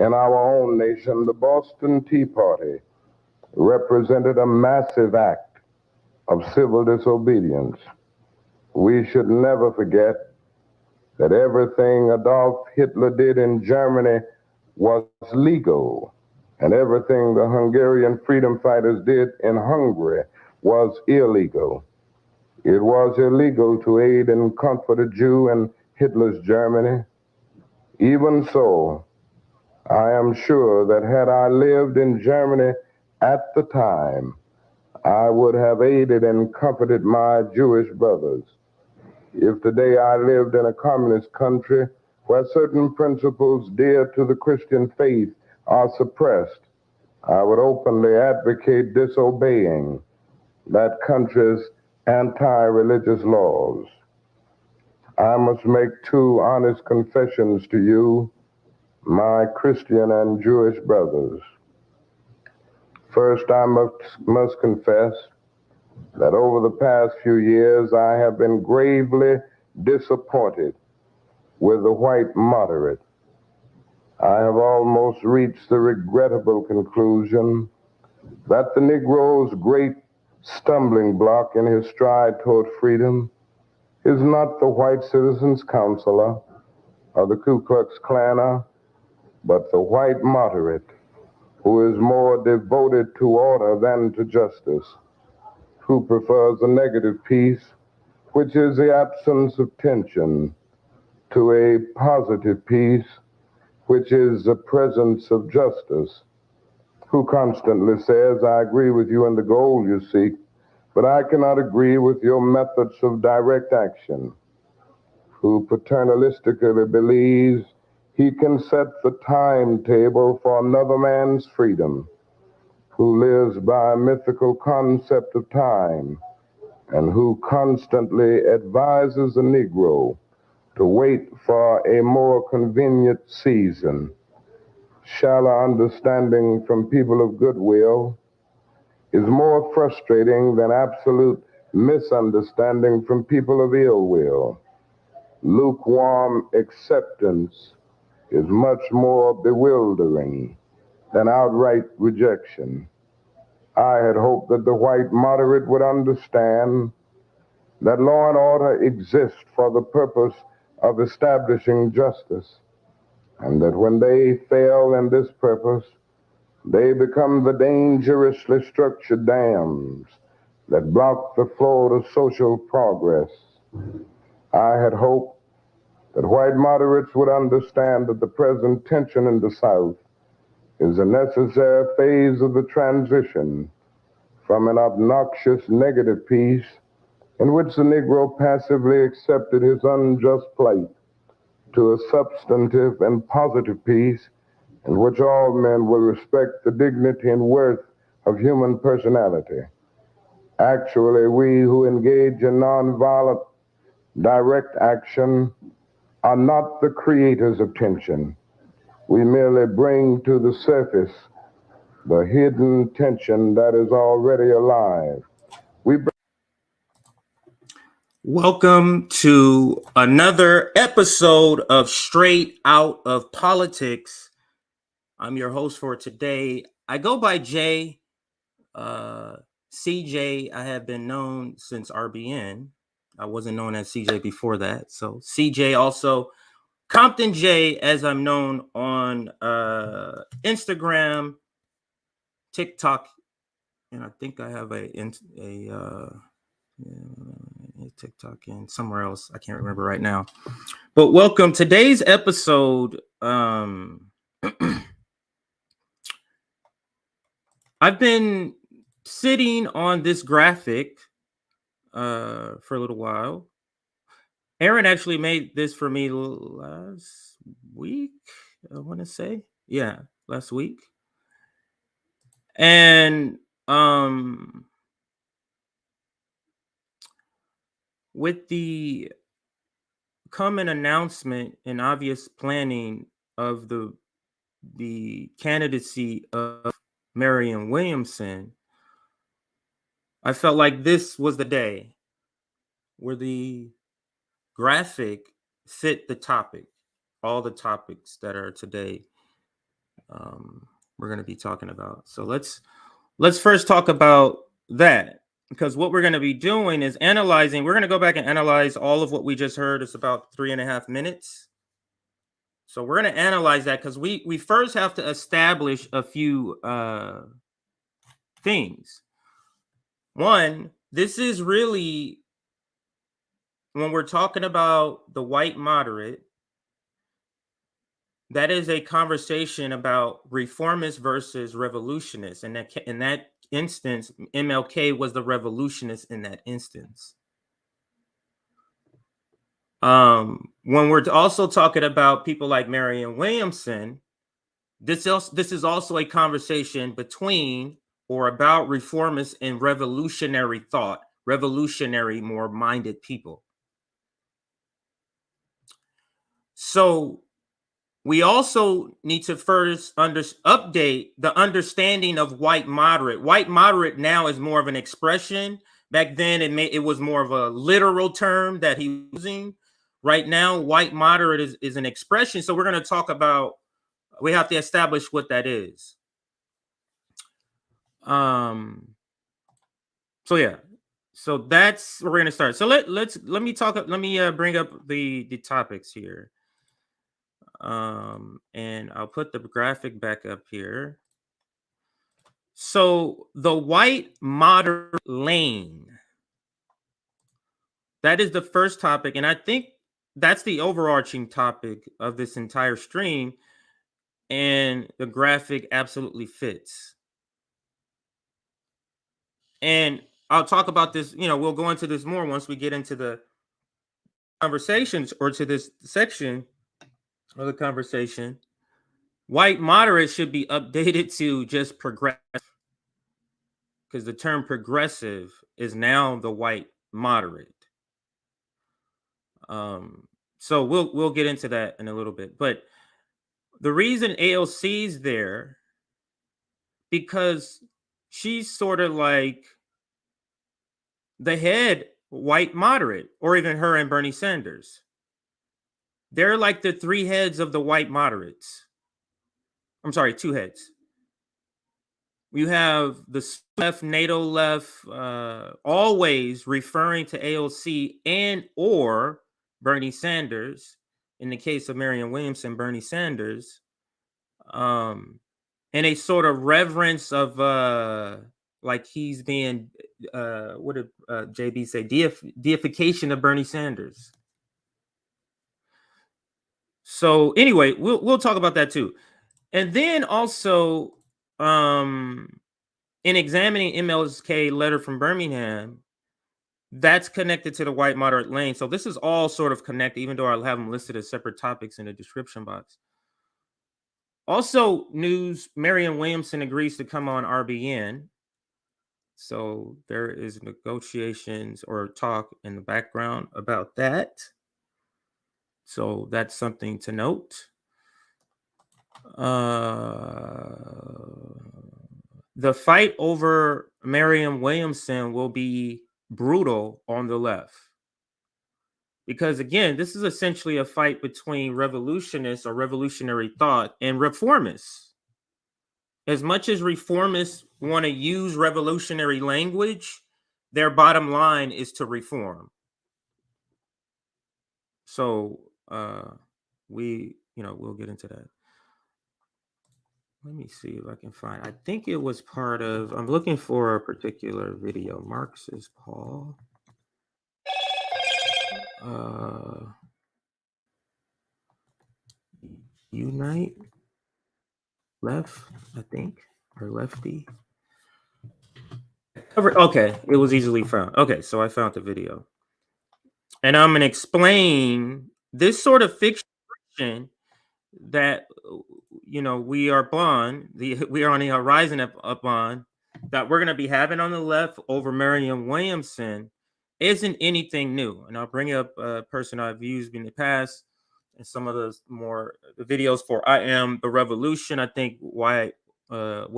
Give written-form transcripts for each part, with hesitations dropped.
In our own nation, the Boston Tea Party represented a massive act of civil disobedience. We should never forget that everything Adolf Hitler did in Germany was legal, and everything the Hungarian freedom fighters did in Hungary was illegal. It was illegal to aid and comfort a Jew in Hitler's Germany. Even so, I am sure that had I lived in Germany at the time, I would have aided and comforted my Jewish brothers. If today I lived in a communist country where certain principles dear to the Christian faith are suppressed, I would openly advocate disobeying that country's anti-religious laws. I must make two honest confessions to you, my Christian and Jewish brothers. First, I must confess that over the past few years I have been gravely disappointed with the white moderate. I have almost reached the regrettable conclusion that the Negro's great stumbling block in his stride toward freedom is not the white citizens' counselor or the Ku Klux Klaner, but the white moderate who is more devoted to order than to justice, who prefers a negative peace, which is the absence of tension, to a positive peace, which is the presence of justice, who constantly says, I agree with you in the goal you seek, but I cannot agree with your methods of direct action, who paternalistically believes he can set the timetable for another man's freedom, who lives by a mythical concept of time, and who constantly advises the Negro to wait for a more convenient season. Shallow understanding from people of goodwill is more frustrating than absolute misunderstanding from people of ill will. Lukewarm acceptance is much more bewildering than outright rejection. I had hoped that the white moderate would understand that law and order exist for the purpose of establishing justice, and that when they fail in this purpose, they become the dangerously structured dams that block the flow of social progress. I had hoped that white moderates would understand that the present tension in the South is a necessary phase of the transition from an obnoxious negative peace in which the Negro passively accepted his unjust plight to a substantive and positive peace in which all men will respect the dignity and worth of human personality. Actually, we who engage in nonviolent direct action are not the creators of tension. We merely bring to the surface the hidden tension that is already alive. Welcome to another episode of Straight Out of Politics. I'm your host for today. I go by Jay. CJ, I have been known since RBN. I wasn't known as CJ before that. So CJ, also Compton J, as I'm known on Instagram, TikTok, and I think I have a TikTok and somewhere else. I can't remember right now. But welcome. Today's episode, I've been sitting on this graphic for a little while. Aaron actually made this for me last week, I want to say. Yeah, last week. And with the common announcement and obvious planning of the candidacy of Marianne Williamson, I felt like this was the day where the graphic fit the topic, all the topics that are today. we're going to be talking about. So let's first talk about that, because what we're going to be doing is analyzing. We're going to go back and analyze all of what we just heard. It's about 3.5 minutes. So we're going to analyze that because we first have to establish a few things. One, this is really, when we're talking about the white moderate, that is a conversation about reformists versus revolutionists. And that in that instance, MLK was the revolutionist in that instance. When we're also talking about people like Marianne Williamson, this is also a conversation between or about reformists and revolutionary thought, revolutionary, more minded people. So we also need to first update the understanding of white moderate. White moderate now is more of an expression. Back then, it was more of a literal term that he was using. Right now, white moderate is an expression. So we're going to talk about, we have to establish what that is. So yeah, so that's where we're going to start. So let me bring up the topics here. And I'll put the graphic back up here. So the white moderate lane, that is the first topic. And I think that's the overarching topic of this entire stream. And the graphic absolutely fits. And I'll talk about this, we'll go into this more once we get into the conversations or to this section of the conversation. White moderate should be updated to just progressive, because the term progressive is now the white moderate. So we'll get into that in a little bit. But the reason AOC's there, because she's sort of like the head white moderate, or even her and Bernie Sanders. They're like the three heads of the white moderates. I'm sorry, two heads. You have the left, NATO left, always referring to AOC and or Bernie Sanders. In the case of Marianne Williamson, Bernie Sanders, and a sort of reverence of like he's being, what did JB say? Deification of Bernie Sanders. So anyway, we'll talk about that too. And then also, in examining MLK letter from Birmingham, that's connected to the white moderate lane. So this is all sort of connected, even though I'll have them listed as separate topics in the description box. Also, news, Marianne Williamson agrees to come on RBN. So there is negotiations or talk in the background about that. So that's something to note. The fight over Marianne Williamson will be brutal on the left. Because again, this is essentially a fight between revolutionists or revolutionary thought and reformists. As much as reformists want to use revolutionary language, their bottom line is to reform. So we'll get into that. Let me see if I can find. I think it was part of. I'm looking for a particular video. Marxist Paul. Unite left, I think, or lefty. Okay, it was easily found. Okay, so I found the video, and I'm gonna explain this sort of fiction that we are on the horizon up on, that we're gonna be having on the left over Marianne Williamson isn't anything new. And I'll bring up a person I've used in the past and some of the videos for I Am the Revolution. I think what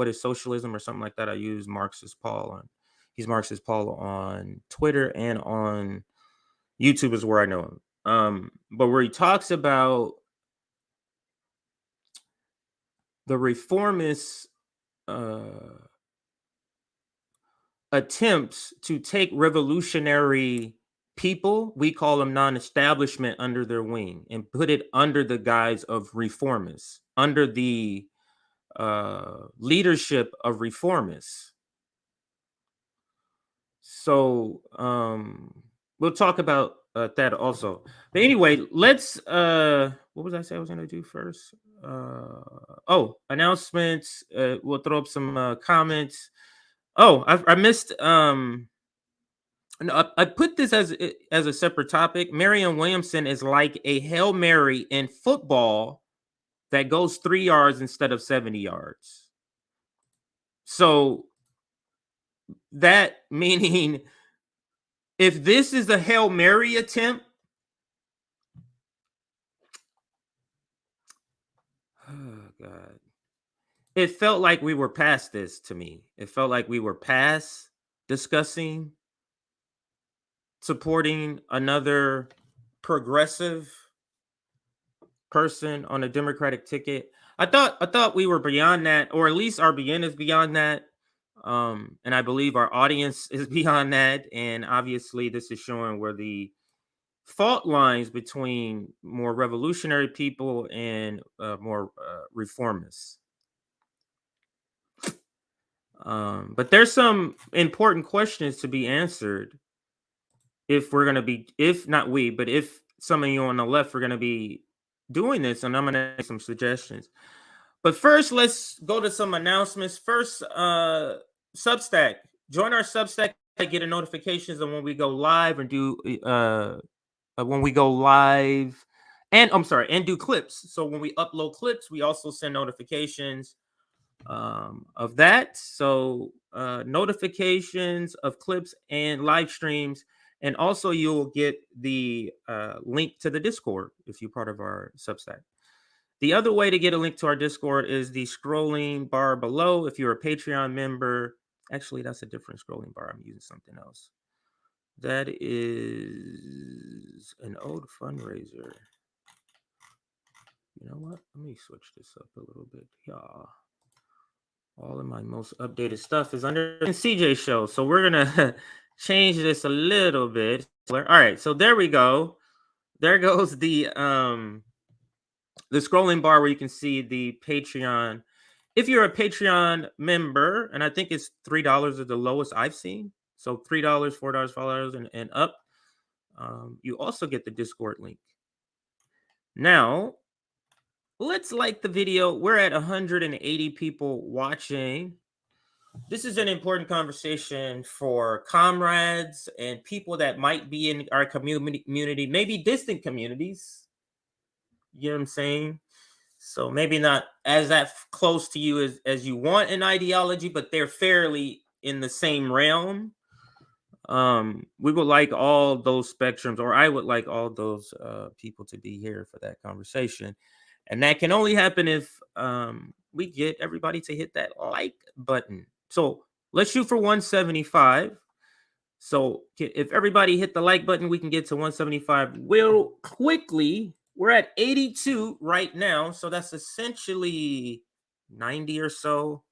is socialism or something like that. I use Marxist Paul on. He's Marxist Paul on Twitter and on YouTube is where I know him. But where he talks about the reformists attempts to take revolutionary people, we call them non-establishment, under their wing and put it under the guise of reformists, under the leadership of reformists. So we'll talk about that also. But anyway, let's what was I say I was going to do first? Announcements. We'll throw up some comments. I missed I put this as a separate topic. Marianne Williamson is like a Hail Mary in football that goes 3 yards instead of 70 yards. So that meaning if this is a Hail Mary attempt, oh God, it felt like we were past this to me. It felt like we were past discussing supporting another progressive person on a Democratic ticket. I thought we were beyond that, or at least RBN is beyond that. And I believe our audience is beyond that. And obviously, this is showing where the fault lines between more revolutionary people and more reformists. But there's some important questions to be answered if we're going to be, if not we, but if some of you on the left are going to be doing this, and I'm going to make some suggestions. But first, let's go to some announcements. First, Substack. Join our Substack to get notifications on when we go live and do when we go live, and and do clips. So when we upload clips, we also send notifications of that. So notifications of clips and live streams, and also you'll get the link to the Discord if you're part of our Substack. The other way to get a link to our Discord is the scrolling bar below. If you're a Patreon member, actually, that's a different scrolling bar. I'm using something else. That is an old fundraiser. You know what? Let me switch this up a little bit. Yeah. All of my most updated stuff is under the CJ show. So we're going to change this a little bit. All right. So there we go. There goes the scrolling bar where you can see the Patreon. If you're a Patreon member, and I think it's $3 is the lowest I've seen. So $3, $4, $5 and up. You also get the Discord link. Now, let's like the video. We're at 180 people watching. This is an important conversation for comrades and people that might be in our community, maybe distant communities. You know what I'm saying? So maybe not as that close to you as you want an ideology, but they're fairly in the same realm. We would like all those spectrums, or I would like all those people to be here for that conversation. And that can only happen if we get everybody to hit that like button. So let's shoot for 175. So if everybody hit the like button, we can get to 175 real quickly. We're at 82 right now. So that's essentially 90 or so.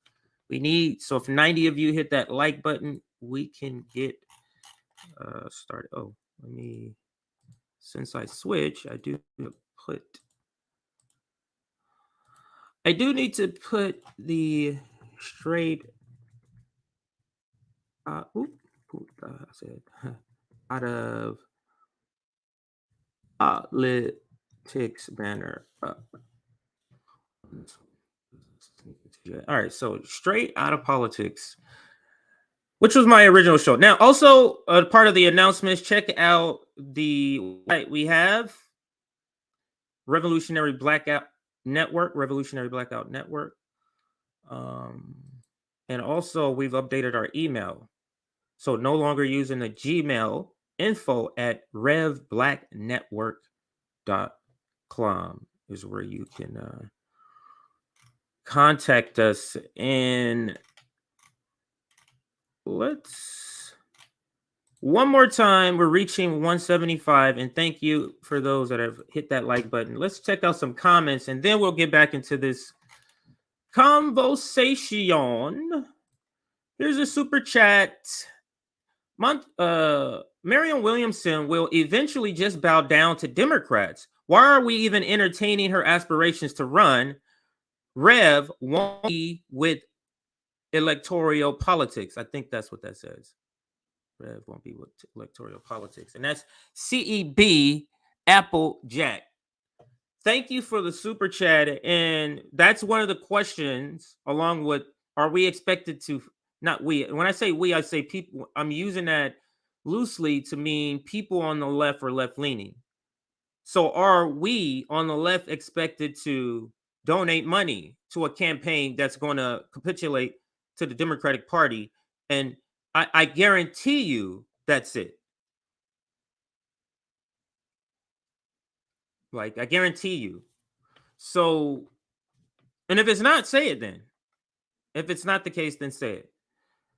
So if 90 of you hit that like button, we can get started. Oh, since I switch, I do need to put the straight out of politics banner up. All right, so straight out of politics, which was my original show. Now, also part of the announcements, check out the website we have, Revolutionary Blackout Network. And also we've updated our email. So no longer using the Gmail, info@revblacknetwork.com is where you can contact us. And let's one more time, we're reaching 175, and thank you for those that have hit that like button. Let's check out some comments, and then we'll get back into this conversation. Here's a super chat. Marianne Williamson will eventually just bow down to Democrats. Why are we even entertaining her aspirations to run? Rev won't be with electoral politics. I think that's what that says. Rev won't be with electoral politics. And that's CEB Applejack. Thank you for the super chat. And that's one of the questions, along with, are we expected to, not we, when I say we, I say people, I'm using that loosely to mean people on the left or left leaning. So are we on the left expected to donate money to a campaign that's going to capitulate to the Democratic Party? And I guarantee you that's it. Like, I guarantee you. So, and if it's not, say it then. If it's not the case, then say it.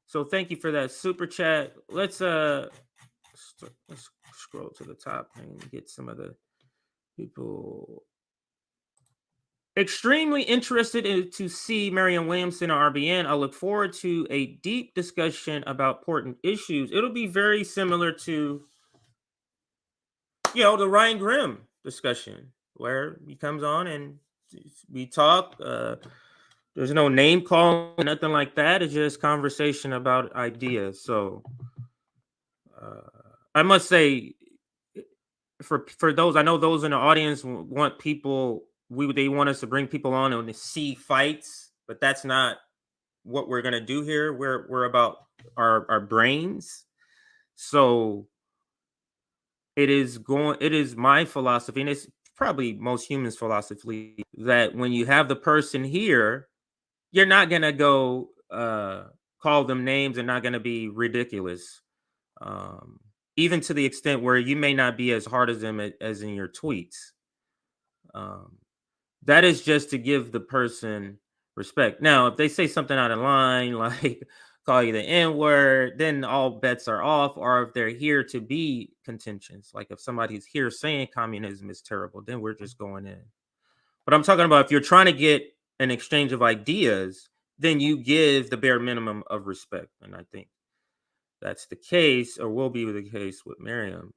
So thank you for that super chat. Let's scroll to the top and get some of the people extremely interested to see Marianne Williamson on RBN. I look forward to a deep discussion about important issues. It'll be very similar to, the Ryan Grimm discussion, where he comes on and we talk. There's no name call, nothing like that. It's just conversation about ideas. So I must say, for those, I know those in the audience want people, they want us to bring people on and see fights, but that's not what we're gonna do here. We're about our brains. So it is my philosophy, and it's probably most humans' philosophy, that when you have the person here, you're not gonna go call them names and not gonna be ridiculous. Even to the extent where you may not be as hard as them as in your tweets. That is just to give the person respect. Now, if they say something out of line, like call you the N-word, then all bets are off. Or if they're here to be contentious, like if somebody's here saying communism is terrible, then we're just going in. But I'm talking about if you're trying to get an exchange of ideas, then you give the bare minimum of respect. And I think that's the case, or will be the case, with Miriam.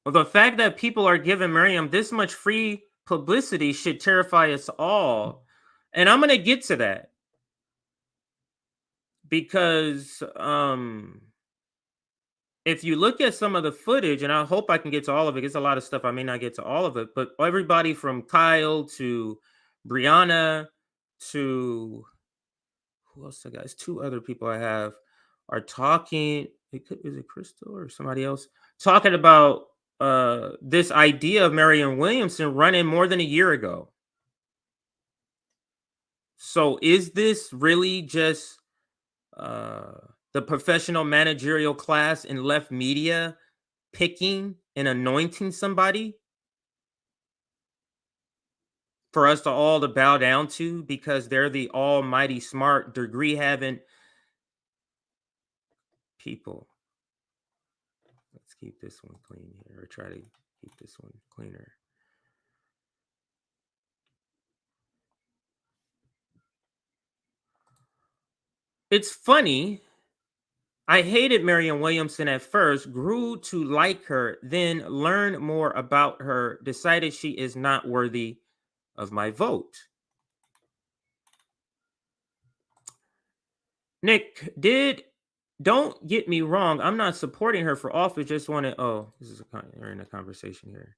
Well, the fact that people are giving Miriam this much free publicity should terrify us all. And I'm going to get to that. Because if you look at some of the footage, and I hope I can get to all of it, it's a lot of stuff, I may not get to all of it, but everybody from Kyle to Brianna to, who else I got? It's two other people I have are talking. Is it Crystal or somebody else talking about this idea of Marianne Williamson running more than a year ago? So is this really just the professional managerial class in left media picking and anointing somebody for us to all to bow down to because they're the almighty smart degree having people? Let's keep this one clean here, or try to keep this one cleaner. It's funny. I hated Marianne Williamson at first, grew to like her, then learned more about her, decided she is not worthy of my vote. Nick, don't get me wrong, I'm not supporting her for office, just want to, we're in a conversation here.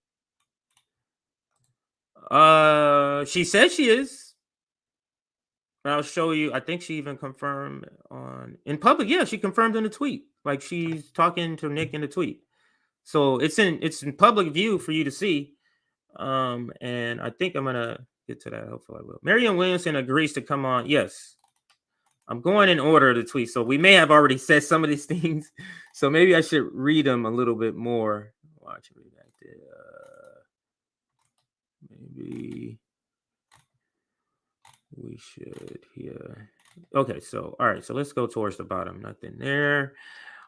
She says she is. I'll show you. I think she even confirmed in public. Yeah, she confirmed in a tweet. Like, she's talking to Nick in the tweet. So it's in public view for you to see. And I think I'm gonna get to that. Hopefully I will. Marianne Williamson agrees to come on. Yes. I'm going in order of the tweet. So we may have already said some of these things. So maybe I should read them a little bit more. Watch read that. Maybe we should here. Okay, so all right, so let's go towards the bottom. Nothing there.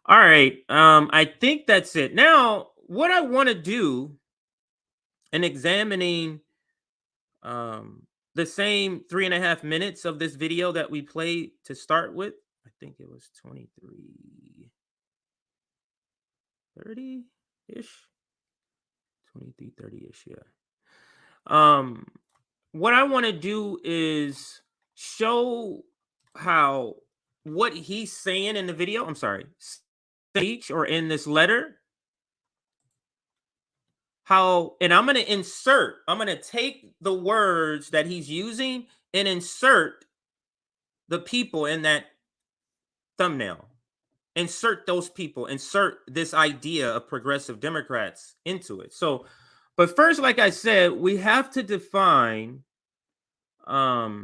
All right, I think that's it. Now, what I want to do and examining the same 3.5 minutes of this video that we played to start with. I think it was 23:30-ish. 23:30-ish, yeah. What I want to do is show how what he's saying in the video, I'm sorry, speech or in this letter, how, and I'm going to take the words that he's using and insert the people in that thumbnail. Insert those people, insert this idea of progressive Democrats into it. So, but first, like I said, we have to define, what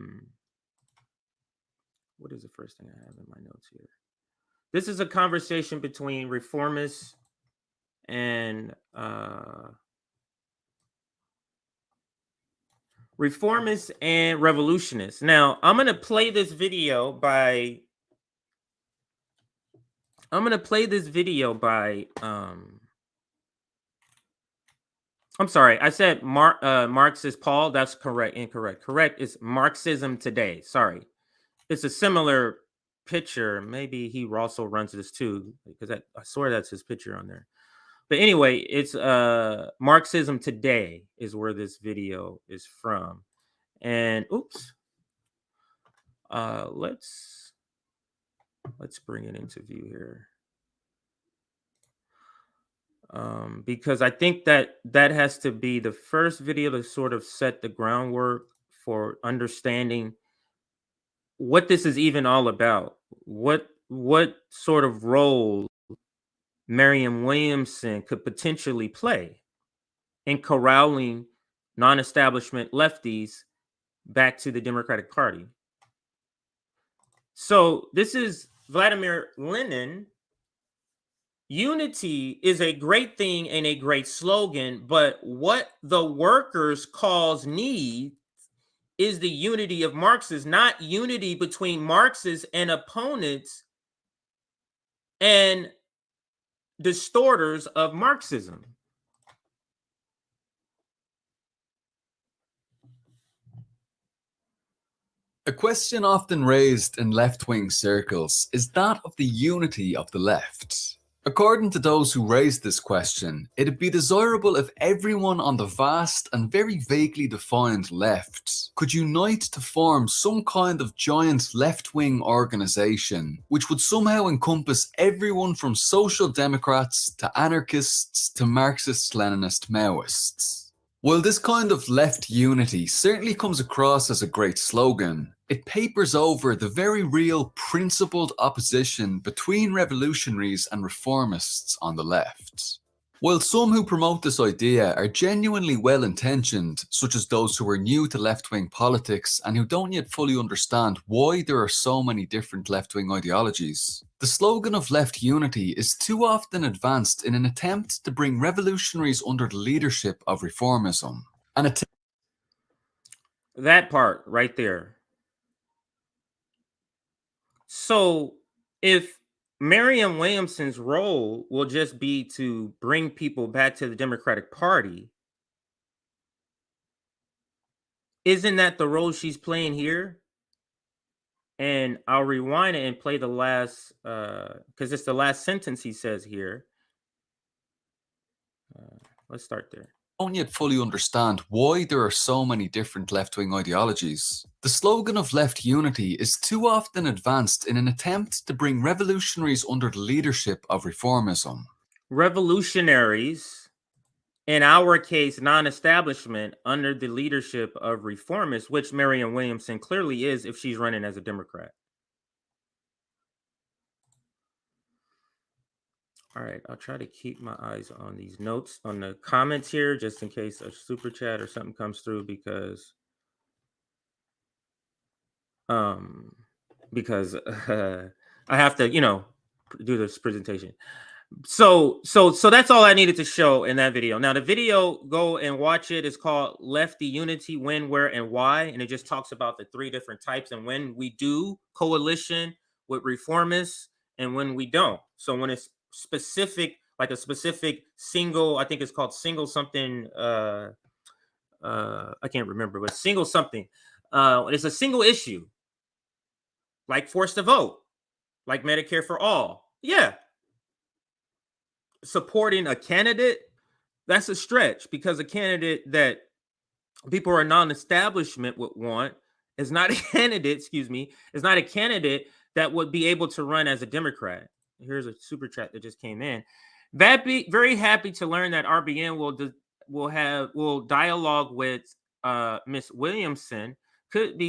is the first thing I have in my notes here? This is a conversation between reformists and revolutionists. Now, I'm going to play this video by I'm sorry, I said Marxist Paul. That's correct. Incorrect. Correct is Marxism Today. Sorry. It's a similar picture. Maybe he also runs this too, because I swear that's his picture on there. But anyway, it's Marxism Today is where this video is from. And oops. Let's bring it into view here. Because I think that has to be the first video to sort of set the groundwork for understanding what this is even all about. What sort of role Marianne Williamson could potentially play in corralling non-establishment lefties back to the Democratic Party. So this is Vladimir Lenin. Unity is a great thing and a great slogan, but what the workers' cause need is the unity of Marxists, not unity between Marxists and opponents and distorters of Marxism. A question often raised in left-wing circles is that of the unity of the left. According to those who raised this question, it'd be desirable if everyone on the vast and very vaguely defined left could unite to form some kind of giant left-wing organization which would somehow encompass everyone from social democrats to anarchists to Marxist-Leninist Maoists. While this kind of left unity certainly comes across as a great slogan, it papers over the very real principled opposition between revolutionaries and reformists on the left. While some who promote this idea are genuinely well-intentioned, such as those who are new to left-wing politics and who don't yet fully understand why there are so many different left-wing ideologies, the slogan of left unity is too often advanced in an attempt to bring revolutionaries under the leadership of Reformism. That part right there. So if Marianne Williamson's role will just be to bring people back to the Democratic Party, isn't that the role she's playing here? And I'll rewind it and play the last, because it's the last sentence he says here. Let's start there. Don't yet fully understand why there are so many different left-wing ideologies. The slogan of left unity is too often advanced in an attempt to bring revolutionaries under the leadership of Reformism. Revolutionaries, in our case, non-establishment, under the leadership of reformists, which Marianne Williamson clearly is if she's running as a Democrat. All right, I'll try to keep my eyes on these notes, on the comments here, just in case a super chat or something comes through, because I have to, do this presentation. So that's all I needed to show in that video. Now the video, go and watch it. It's called Lefty Unity, When, Where, and Why. And it just talks about the 3 different types and when we do coalition with reformists and when we don't. So when it's specific, like a specific single, I think it's called single something I can't remember, but single something. It's a single issue, like forced to vote, like Medicare for all. Yeah. Supporting a candidate, that's a stretch, because a candidate that people who are non-establishment would want is not a candidate, is not a candidate that would be able to run as a Democrat. Here's a super chat that just came in. Very happy to learn that RBN will dialogue with Miss Williamson. Could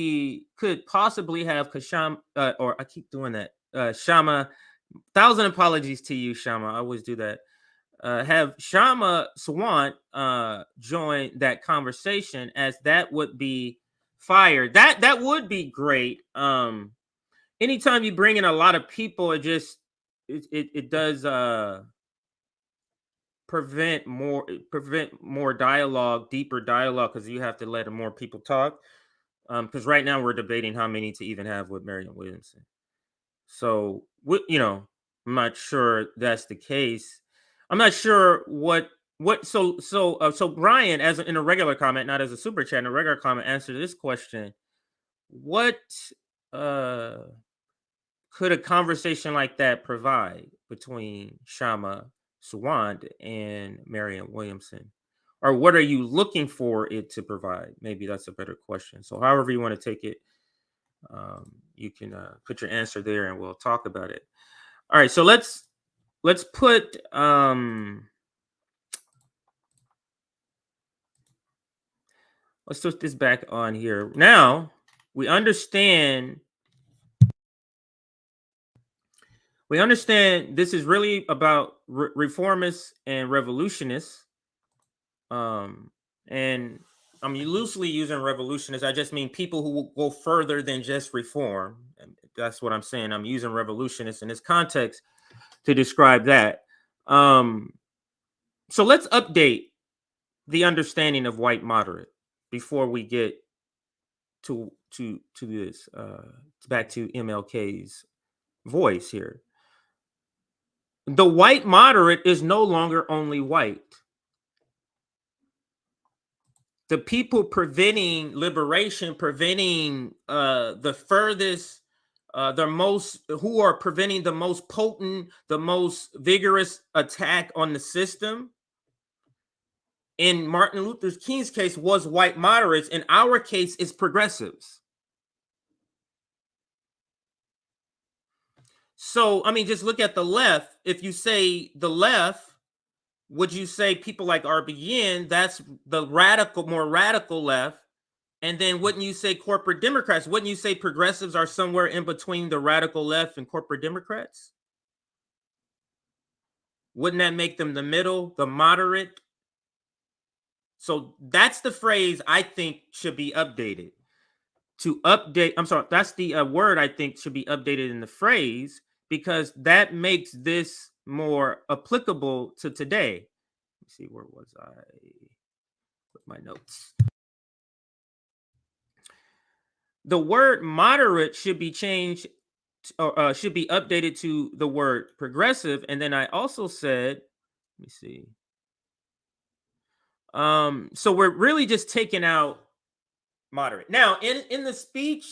possibly have Kasham, or I keep doing that. Shama, 1,000 apologies to you, Shama. I always do that. Have Shama Swant join that conversation, as that would be fire. That would be great. Anytime you bring in a lot of people, it does prevent more dialogue, deeper dialogue, because you have to let more people talk. Because right now we're debating how many to even have with Marianne Williamson. So I'm not sure that's the case. I'm not sure what. So Brian, as in a regular comment, not as a super chat, in a regular comment, answer this question: what could a conversation like that provide between Shama Swand and Marianne Williamson? Or what are you looking for it to provide? Maybe that's a better question. So however you want to take it, you can put your answer there and we'll talk about it. All right, so let's put let's put this back on here. Now we understand this is really about reformists and revolutionists. And I'm loosely using revolutionists. I just mean people who will go further than just reform. That's what I'm saying. I'm using revolutionists in this context to describe that. So let's update the understanding of white moderate before we get to this back to MLK's voice here. The white moderate is no longer only white. The people preventing liberation, preventing the furthest, who are preventing the most potent, the most vigorous attack on the system, in Martin Luther King's case, was white moderates. In our case, it's progressives. So, I mean, just look at the left. If you say the left, would you say people like RBN, that's the more radical left? And then wouldn't you say corporate Democrats? Wouldn't you say progressives are somewhere in between the radical left and corporate Democrats? Wouldn't that make them the middle, the moderate? So that's the phrase I think should be updated. That's the word I think should be updated in the phrase, because that makes this more applicable to today. Let me see, where was I with my notes? The word moderate should be changed, or should be updated to the word progressive. And then I also said, let me see. So we're really just taking out moderate. Now, in the speech,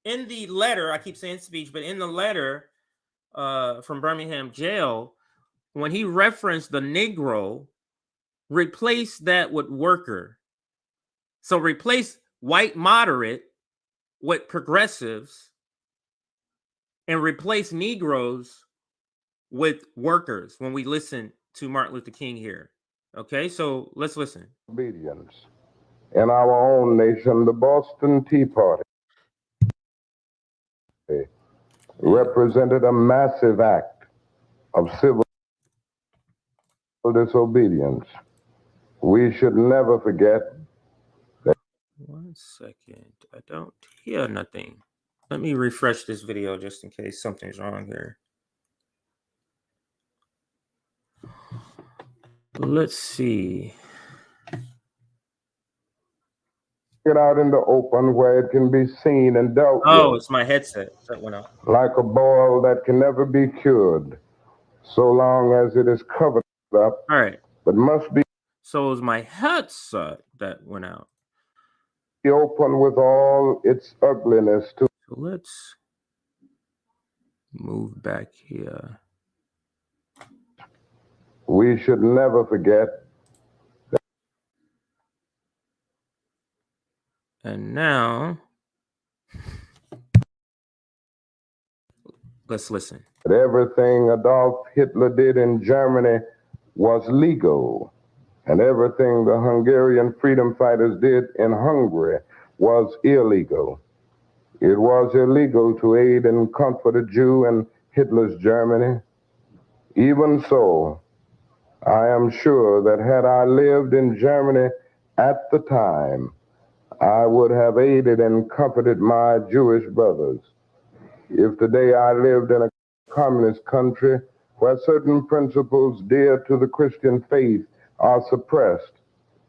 in the letter, I keep saying speech, but in the letter from Birmingham Jail, when he referenced the Negro, replace that with worker. So replace white moderate with progressives, and replace Negroes with workers when we listen to Martin Luther King here. Okay, so let's listen. Obedience. In our own nation, the Boston Tea Party represented a massive act of civil disobedience. We should never forget that. 1 second, I don't hear nothing. Let me refresh this video just in case something's wrong here. Let's see. Get out in the open where it can be seen and dealt with. Oh, it's my headset that went out. Like a boil that can never be cured, so long as it is covered up. All right. But must be. So it was my headset that went out. be open with all its ugliness to. So let's move back here. We should never forget. And now, let's listen. That everything Adolf Hitler did in Germany was legal, and everything the Hungarian freedom fighters did in Hungary was illegal. It was illegal to aid and comfort a Jew in Hitler's Germany. Even so, I am sure that had I lived in Germany at the time, I would have aided and comforted my Jewish brothers. If today I lived in a communist country where certain principles dear to the Christian faith are suppressed,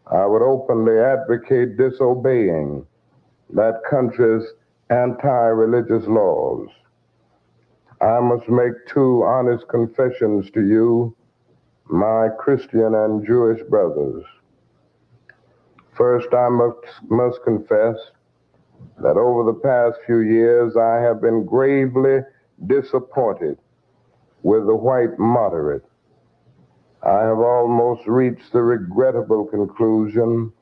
I would openly advocate disobeying that country's anti-religious laws. I must make two honest confessions to you, my Christian and Jewish brothers. First, I must confess that over the past few years I have been gravely disappointed with the white moderate. I have almost reached the regrettable conclusion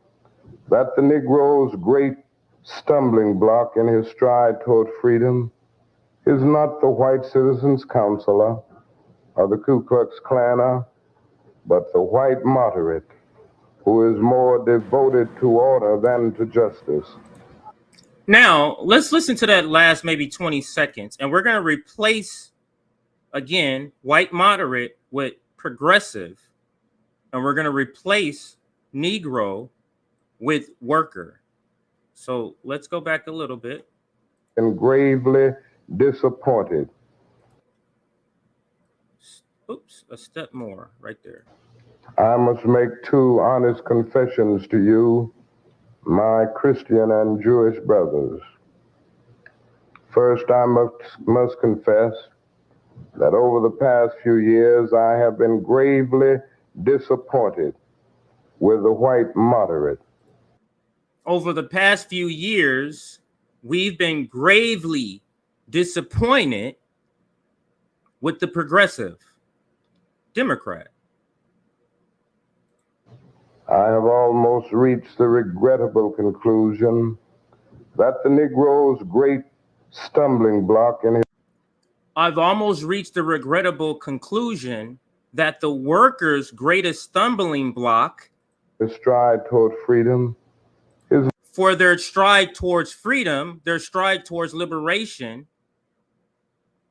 that the Negro's great stumbling block in his stride toward freedom is not the white citizens' counselor or the Ku Klux Klaner, but the white moderate who is more devoted to order than to justice. Now, let's listen to that last maybe 20 seconds, and we're going to replace, again, white moderate with progressive, and we're going to replace Negro with worker. So let's go back a little bit. And gravely disappointed. Oops, a step more right there. I must make two honest confessions to you, my Christian and Jewish brothers. First, I must confess that over the past few years I have been gravely disappointed with the white moderate. Over the past few years, we've been gravely disappointed with the progressive Democrat. I have almost reached the regrettable conclusion that the Negro's great stumbling block in his. I've almost reached the regrettable conclusion that the workers' greatest stumbling block His stride toward freedom is. For their stride towards freedom, their stride towards liberation,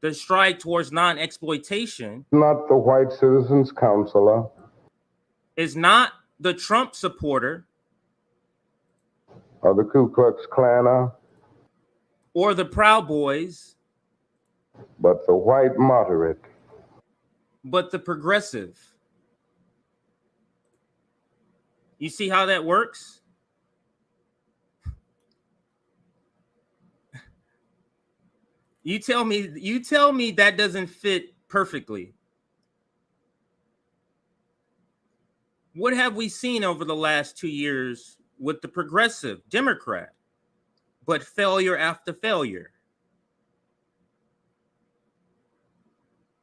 their stride towards non-exploitation, Not the white citizens' counselor, is not the Trump supporter or the Ku Klux Klaner, or the Proud Boys, but the white moderate. but the progressive. You see how that works? You tell me that doesn't fit perfectly. What have we seen over the last 2 years with the progressive Democrat? But failure after failure.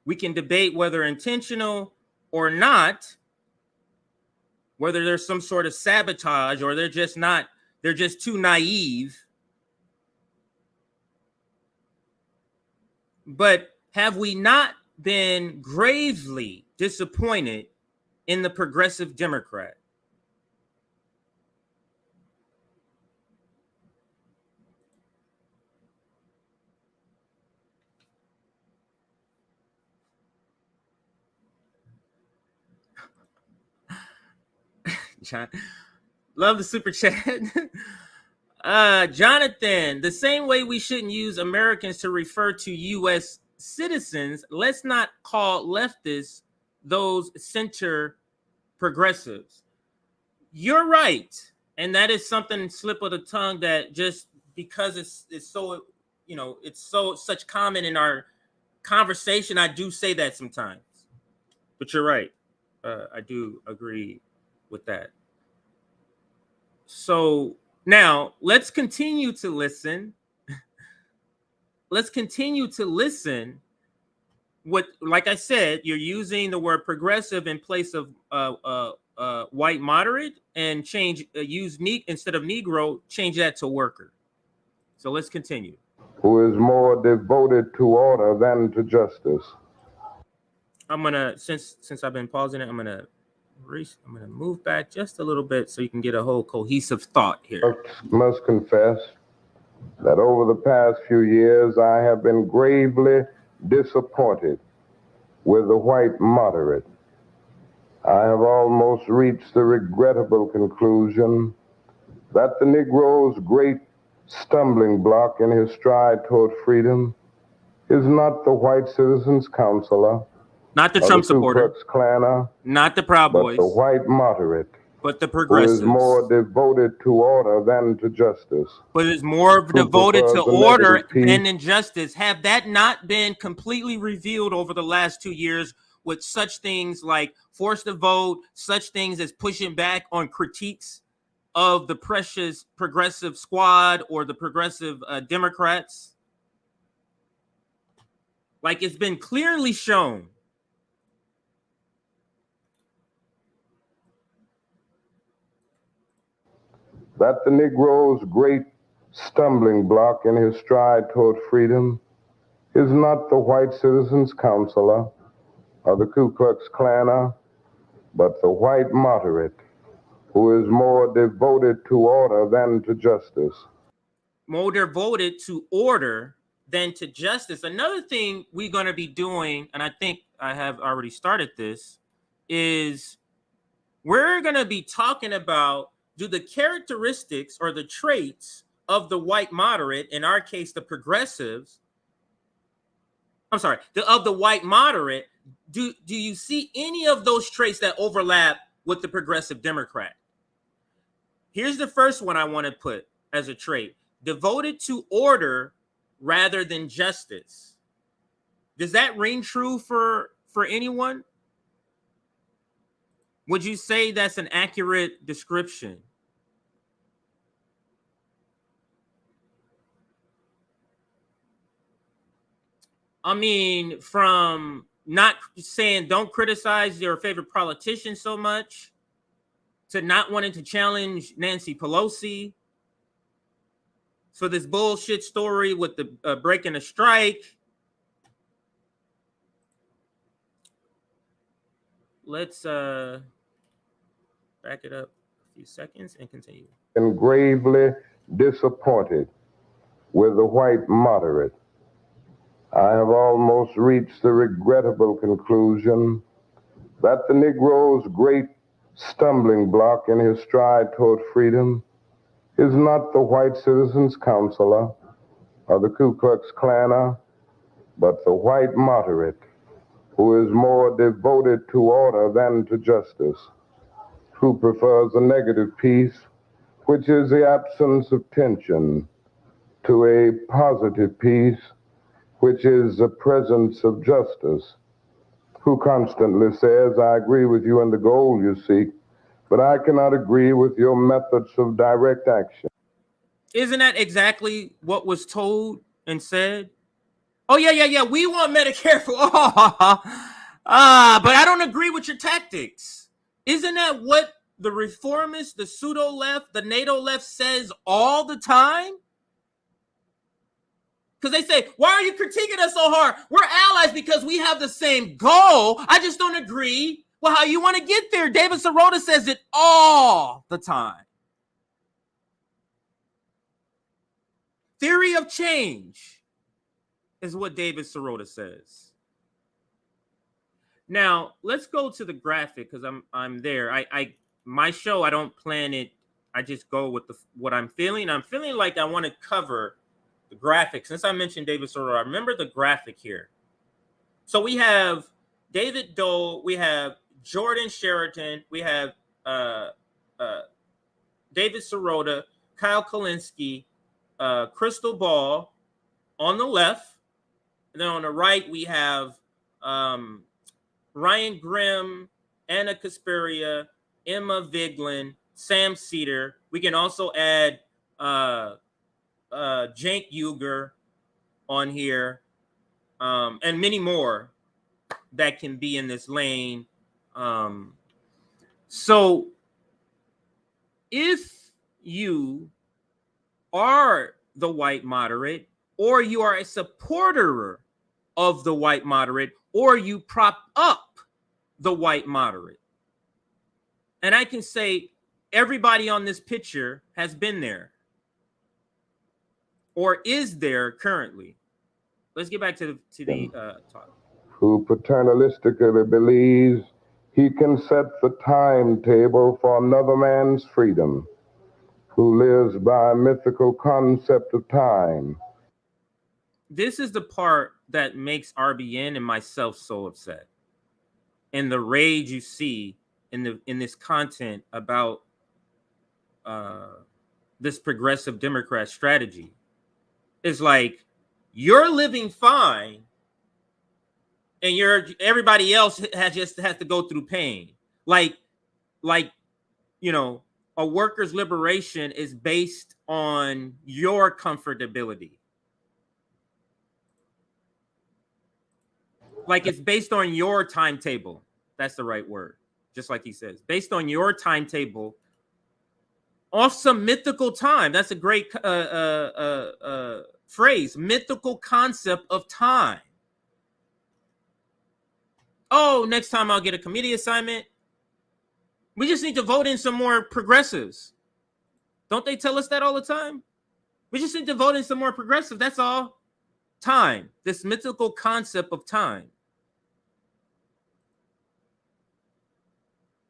We can debate whether intentional or not, whether there's some sort of sabotage or they're just too naive. But have we not been gravely disappointed in the progressive Democrat? John, love the super chat. Jonathan, the same way we shouldn't use Americans to refer to U.S. citizens, let's not call leftists those center progressives. You're right. And that is something slip of the tongue that just because it's so, it's such common in our conversation, I do say that sometimes. But you're right. I do agree with that. So Now, let's continue to listen. Let's continue to listen. What, like I said, you're using the word progressive in place of white moderate, and change use instead of Negro, change that to worker. So let's continue. Who is more devoted to order than to justice. I'm gonna, since I've been pausing it, I'm gonna move back just a little bit so you can get a whole cohesive thought here. Must confess that over the past few years I have been gravely disappointed with the white moderate. I have almost reached the regrettable conclusion that the Negro's great stumbling block in his stride toward freedom is not the white citizens' counselor, not the Trump supporter, Ku Klux Klaner, not the Proud Boys, but the white moderate, but the progressives, who is more devoted to order than to justice, but is more devoted to order than injustice. Have that not been completely revealed over the last 2 years with such things like force to vote, such things as pushing back on critiques of the precious progressive squad or the progressive Democrats? Like, it's been clearly shown. That the Negro's great stumbling block in his stride toward freedom is not the white citizens' counselor or the Ku Klux Klaner, but the white moderate, who is more devoted to order than to justice. More devoted to order than to justice. Another thing we're going to be doing, and I think I have already started this, is we're going to be talking about, do the characteristics or the traits of the white moderate, in our case, the progressives, of the white moderate, do you see any of those traits that overlap with the progressive Democrat? Here's the first one I want to put as a trait: devoted to order rather than justice. Does that ring true for anyone? Would you say that's an accurate description? I mean, from not saying don't criticize your favorite politician so much, to not wanting to challenge Nancy Pelosi, for this bullshit story with the breaking a strike. Let's back it up a few seconds and continue. And gravely disappointed with the white moderate. I have almost reached the regrettable conclusion that the Negro's great stumbling block in his stride toward freedom is not the white citizens' counselor or the Ku Klux Klaner, but the white moderate, who is more devoted to order than to justice, who prefers a negative peace, which is the absence of tension, to a positive peace, which is the presence of justice, who constantly says, I agree with you in the goal you seek, but I cannot agree with your methods of direct action. Isn't that exactly what was told and said? Oh, yeah. We want Medicare for all. But I don't agree with your tactics. Isn't that what the reformists, the pseudo left, the NATO left says all the time? Because they say, why are you critiquing us so hard? We're allies because we have the same goal. I just don't agree with how you want to get there. David Sirota says it all the time. Theory of change is what David Sirota says. Now, let's go to the graphic because I'm there. My show, I don't plan it. I just go with what I'm feeling. I'm feeling like I want to cover the graphic. Since I mentioned David Sirota, I remember the graphic here. So we have David Dole, we have Jordan Sheraton, we have David Sirota, Kyle Kulinski, Crystal Ball on the left, and then on the right we have Ryan Grimm, Anna Kasperia, Emma Vigeland, Sam Cedar. We can also add Cenk Uygur on here, and many more that can be in this lane. So if you are the white moderate, or you are a supporter of the white moderate, or you prop up the white moderate, and I can say everybody on this picture has been there or is there currently. Let's get back to the talk. Who paternalistically believes he can set the timetable for another man's freedom, who lives by a mythical concept of time. This is the part that makes RBN and myself so upset, and the rage you see in this content about this progressive Democrat strategy. Is like, you're living fine, and everybody else has to go through pain. Like you know, a worker's liberation is based on your comfortability. Like, it's based on your timetable. That's the right word. Just like he says, based on your timetable, off some mythical time. That's a great phrase, mythical concept of time. Oh, next time I'll get a committee assignment. We just need to vote in some more progressives. Don't they tell us that all the time? We just need to vote in some more progressive. That's all. Time. This mythical concept of time.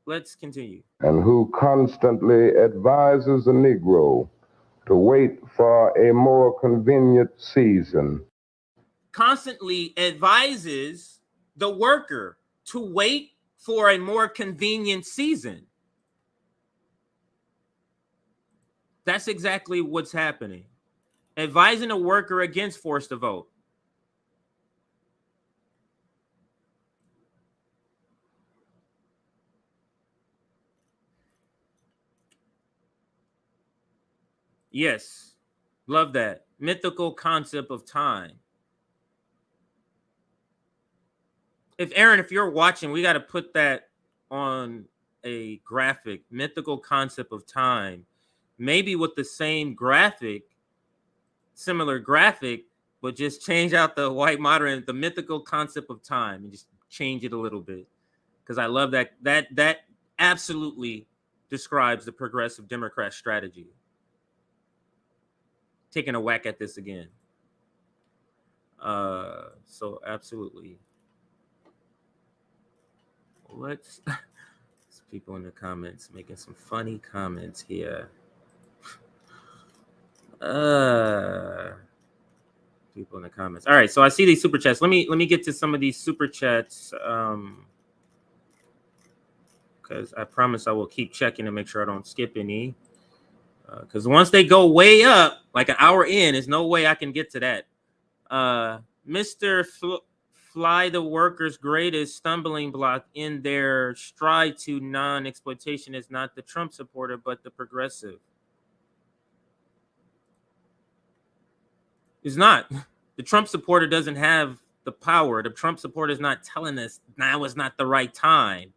Let's continue. And who constantly advises the Negro to wait for a more convenient season. Constantly advises the worker to wait for a more convenient season. That's exactly what's happening. Advising a worker against forced to vote. Yes, love that. Mythical concept of time. Aaron, if you're watching, we got to put that on a graphic. Mythical concept of time. Maybe with the same graphic, similar graphic, but just change out the white moderate, the mythical concept of time, and just change it a little bit. Because I love that. That absolutely describes the progressive Democrat strategy. Taking a whack at this again. So absolutely. Let's people in the comments making some funny comments here. People in the comments. All right, so I see these super chats. Let me get to some of these super chats. Because I promise I will keep checking to make sure I don't skip any. Because once they go way up, like an hour in, there's no way I can get to that. Mr. Fly the workers' greatest stumbling block in their stride to non-exploitation is not the Trump supporter, but the progressive. It's not. The Trump supporter doesn't have the power. The Trump supporter is not telling us now is not the right time.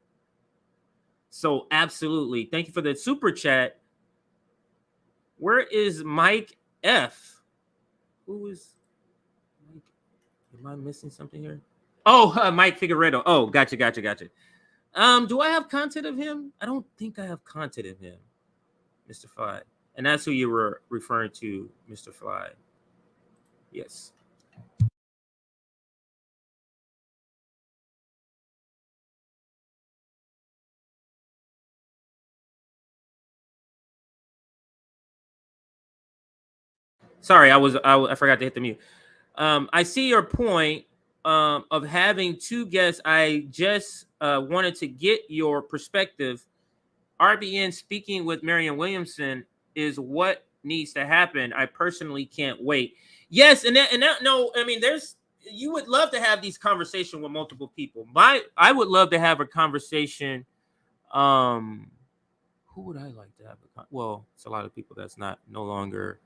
So absolutely. Thank you for the super chat. Where is Mike F? Who is Mike? Am I missing something here? Oh, Mike Figueredo. Oh, gotcha. Do I have content of him? I don't think I have content of him, Mr. Fly. And that's who you were referring to, Mr. Fly. Yes. Sorry, I forgot to hit the mute. I see your point of having two guests. I just wanted to get your perspective. RBN speaking with Marianne Williamson is what needs to happen. I personally can't wait. Yes, and that no, I mean, you would love to have these conversations with multiple people. I would love to have a conversation. who would I like to have well, it's a lot of people that's no longer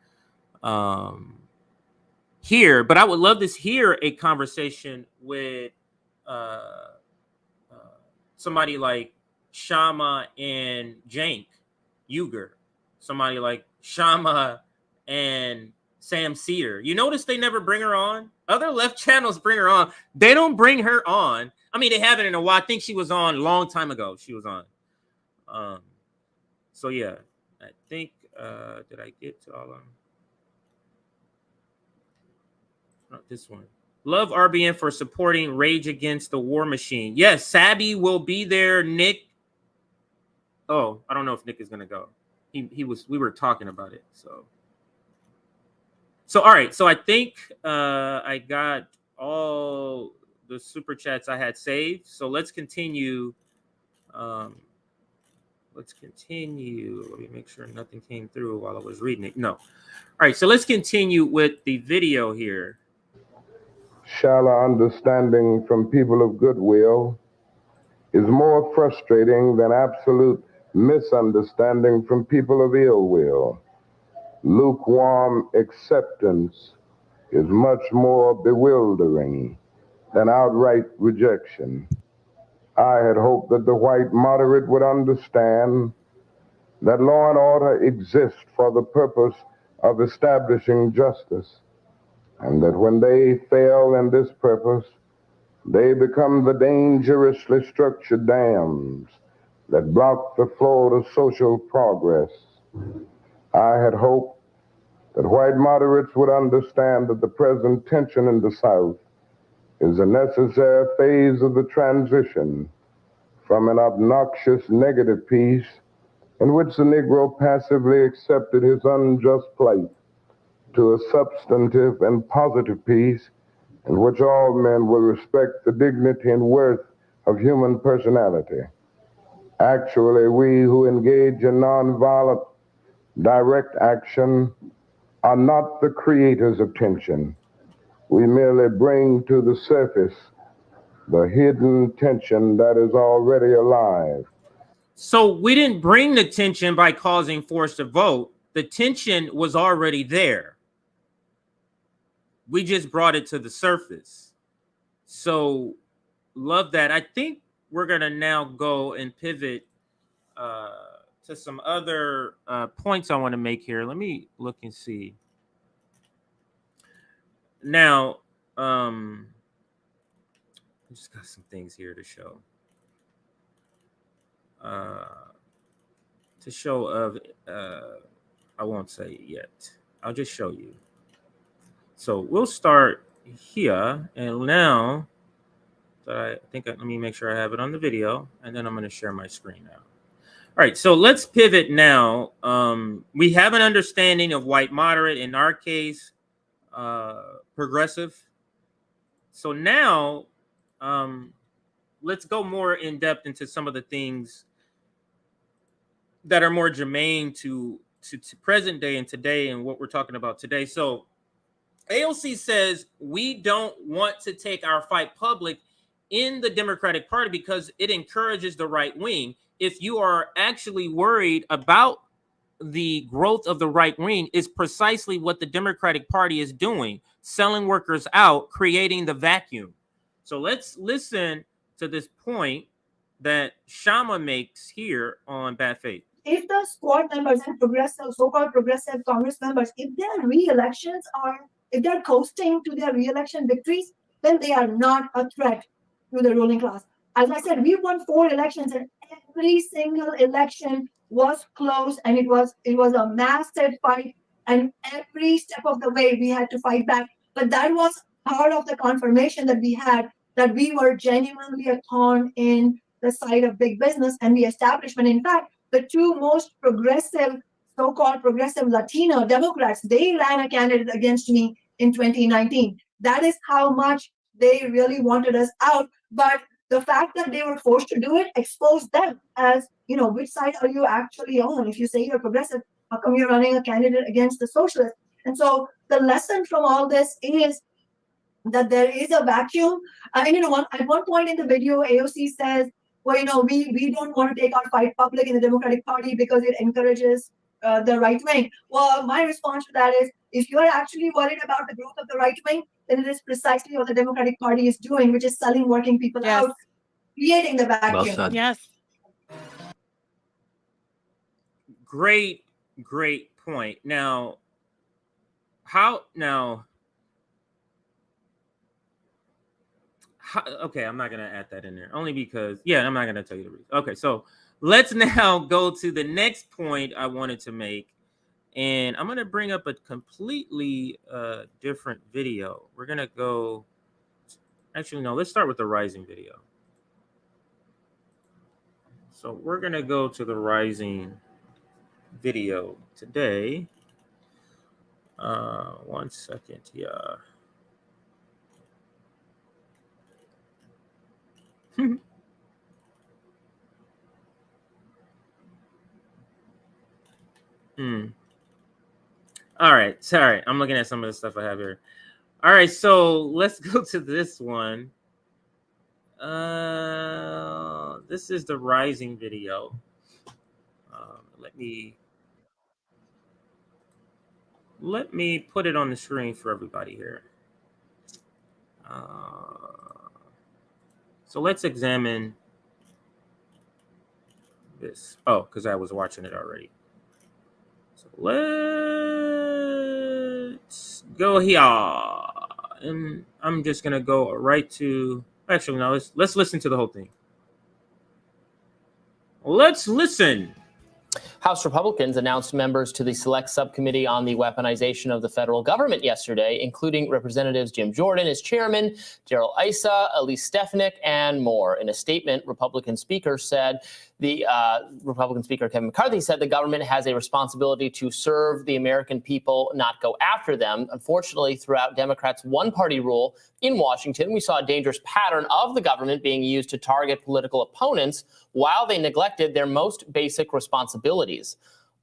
here, but I would love to hear a conversation with somebody like Shama and Jank Uger, somebody like Shama and Sam Cedar. You notice they never bring her on. Other left channels bring her on. They don't bring her on. I mean, they haven't in a while. I think she was on a long time ago. She was on. So yeah, I think did I get to all of them? Not this one. Love RBN for supporting Rage Against the War Machine. Yes, Sabby will be there. Nick. Oh, I don't know if Nick is gonna go. He was. We were talking about it. So all right. So I think I got all the super chats I had saved. So let's continue. Let's continue. Let me make sure nothing came through while I was reading it. No. All right. So let's continue with the video here. Shallow understanding from people of goodwill is more frustrating than absolute misunderstanding from people of ill will. Lukewarm acceptance is much more bewildering than outright rejection. I had hoped that the white moderate would understand that law and order exist for the purpose of establishing justice, and that when they fail in this purpose, they become the dangerously structured dams that block the flow to social progress. I had hoped that white moderates would understand that the present tension in the South is a necessary phase of the transition from an obnoxious negative peace in which the Negro passively accepted his unjust plight to a substantive and positive peace in which all men will respect the dignity and worth of human personality. Actually, we who engage in nonviolent, direct action are not the creators of tension. We merely bring to the surface the hidden tension that is already alive. So we didn't bring the tension by causing force to vote. The tension was already there. We just brought it to the surface. So love that. I think we're going to now go and pivot to some other points I want to make here. Let me look and see. Now, I just got some things here to show. I won't say it yet. I'll just show you. So we'll start here, and now let me make sure I have it on the video, and then I'm going to share my screen now. All right, so let's pivot now. We have an understanding of white moderate, in our case, progressive. So now let's go more in depth into some of the things that are more germane to present day and today and what we're talking about today. So AOC says we don't want to take our fight public in the Democratic Party because it encourages the right wing. If you are actually worried about the growth of the right wing, is precisely what the Democratic Party is doing, selling workers out, creating the vacuum. So let's listen to this point that Shama makes here on Bad Faith. If the squad members and progressive, so-called progressive Congress members, if their re-elections if they're coasting to their re-election victories, then they are not a threat to the ruling class. As I said, we won 4 elections, and every single election was close, and it was a massive fight, and every step of the way we had to fight back. But that was part of the confirmation that we had, that we were genuinely a thorn in the side of big business and the establishment. In fact, the 2 most progressive, so-called progressive Latino Democrats, they ran a candidate against me in 2019. That is how much they really wanted us out. But the fact that they were forced to do it exposed them as, which side are you actually on? If you say you're progressive, how come you're running a candidate against the socialists? And so the lesson from all this is that there is a vacuum. At one point in the video, AOC says well, we don't want to take our fight public in the Democratic Party because it encourages the right wing. Well, my response to that is, if you are actually worried about the growth of the right wing, then it is precisely what the Democratic Party is doing, which is selling working people out, creating the vacuum. Well said. Yes. Great point. Now, okay, I'm not going to add that in there only because, I'm not going to tell you the reason. Okay, so let's now go to the next point I wanted to make. And I'm going to bring up a completely different video. We're going to go, actually, no, let's start with the Rising video. So we're going to go to the Rising video today. 1 second, yeah. All right, sorry, I'm looking at some of the stuff I have here. All right, so let's go to this one. This is the Rising video. Let me put it on the screen for everybody here. So let's examine this. Oh, because I was watching it already. So let's go here. And I'm just going to go right to... Actually, no, let's listen to the whole thing. Let's listen. House Republicans announced members to the Select Subcommittee on the Weaponization of the Federal Government yesterday, including Representatives Jim Jordan as chairman, Darrell Issa, Elise Stefanik, and more. In a statement, Republican Speaker Kevin McCarthy said the government has a responsibility to serve the American people, not go after them. Unfortunately, throughout Democrats' one-party rule in Washington, we saw a dangerous pattern of the government being used to target political opponents while they neglected their most basic responsibilities.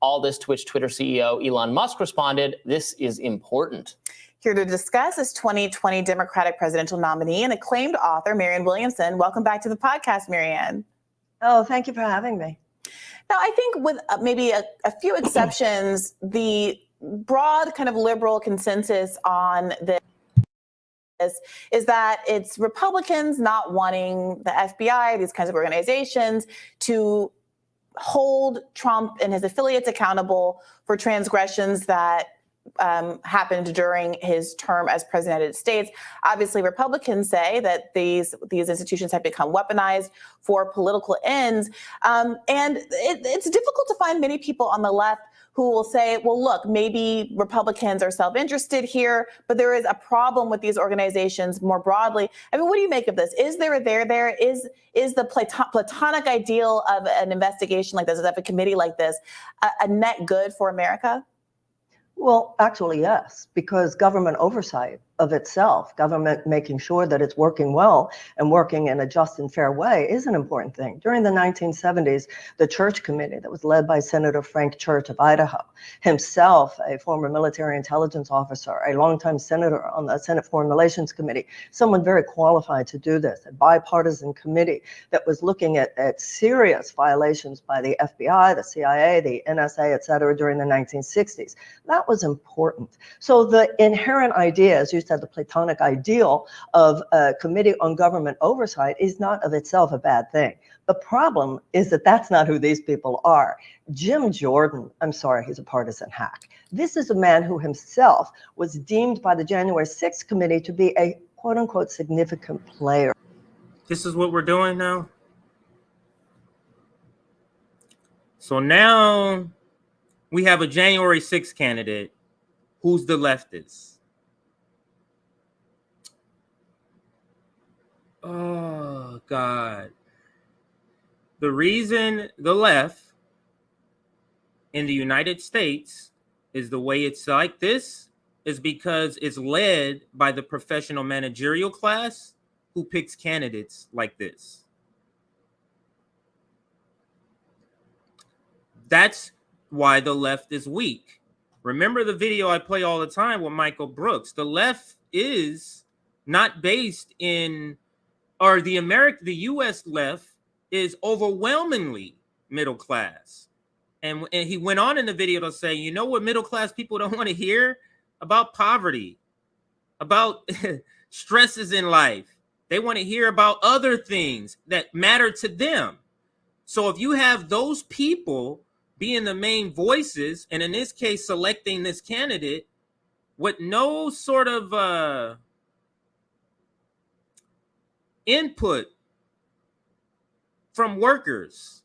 All this to which Twitter CEO Elon Musk responded, "This is important." Here to discuss is 2020 Democratic presidential nominee and acclaimed author Marianne Williamson. Welcome back to the podcast, Marianne. Oh, thank you for having me. Now, I think with maybe a few exceptions, the broad kind of liberal consensus on this is that it's Republicans not wanting the FBI, these kinds of organizations, to hold Trump and his affiliates accountable for transgressions that happened during his term as president of the United States. Obviously, Republicans say that these institutions have become weaponized for political ends. And it's difficult to find many people on the left who will say, well, look, maybe Republicans are self-interested here, but there is a problem with these organizations more broadly. I mean, what do you make of this? Is there a there? Is the platonic ideal of an investigation like this, of a committee like this, a net good for America? Well, actually, yes, because government oversight of itself, government making sure that it's working well and working in a just and fair way is an important thing. During the 1970s, the Church Committee that was led by Senator Frank Church of Idaho, himself a former military intelligence officer, a longtime senator on the Senate Foreign Relations Committee, someone very qualified to do this, a bipartisan committee that was looking at serious violations by the FBI, the CIA, the NSA, et cetera, during the 1960s. That was important. So the inherent idea, as you said, the platonic ideal of a committee on government oversight is not of itself a bad thing. The problem is that that's not who these people are. Jim Jordan, I'm sorry, he's a partisan hack. This is a man who himself was deemed by the January 6th committee to be a quote unquote significant player. This is what we're doing now. So now we have a January 6th candidate who's the leftist. Oh, God. The reason the left in the United States is the way it's like this is because it's led by the professional managerial class who picks candidates like this. That's why the left is weak. Remember the video I play all the time with Michael Brooks. The left is not based in, or the U.S. left is overwhelmingly middle class. And he went on in the video to say, you know what middle class people don't want to hear? About poverty, about stresses in life. They want to hear about other things that matter to them. So if you have those people being the main voices, and in this case, selecting this candidate with no sort of input from workers,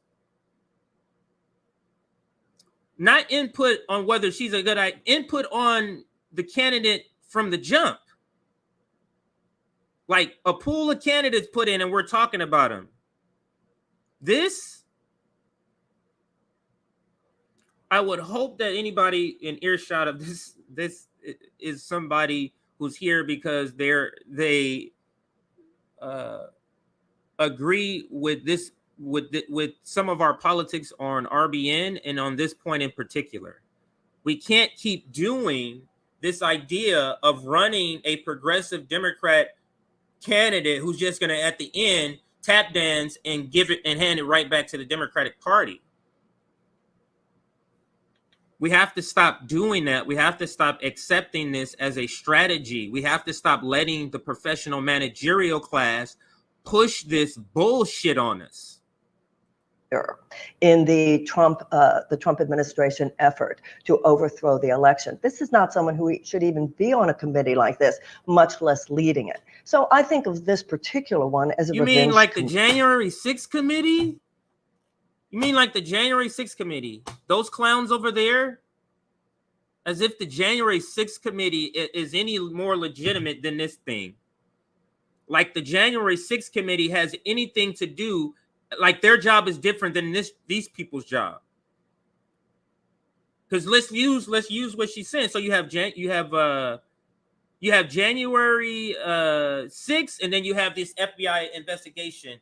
not input on whether she's a good idea, input on the candidate from the jump. Like a pool of candidates put in and we're talking about them. This, I would hope that anybody in earshot of this is somebody who's here because they agree with this, with some of our politics on RBN and on this point in particular. We can't keep doing this idea of running a progressive Democrat candidate who's just going to, at the end, tap dance and give it and hand it right back to the Democratic Party. We have to stop doing that. We have to stop accepting this as a strategy. We have to stop letting the professional managerial class push this bullshit on us. In the Trump administration effort to overthrow the election. This is not someone who should even be on a committee like this, much less leading it. So I think of this particular one as a You mean like the January 6th committee? You mean like the January 6th committee? Those clowns over there? As if the January 6th committee is any more legitimate than this thing. Like the January 6th committee has anything to do, like their job is different than these people's job. Because let's use what she's saying. So you have January 6th, and then you have this FBI investigation,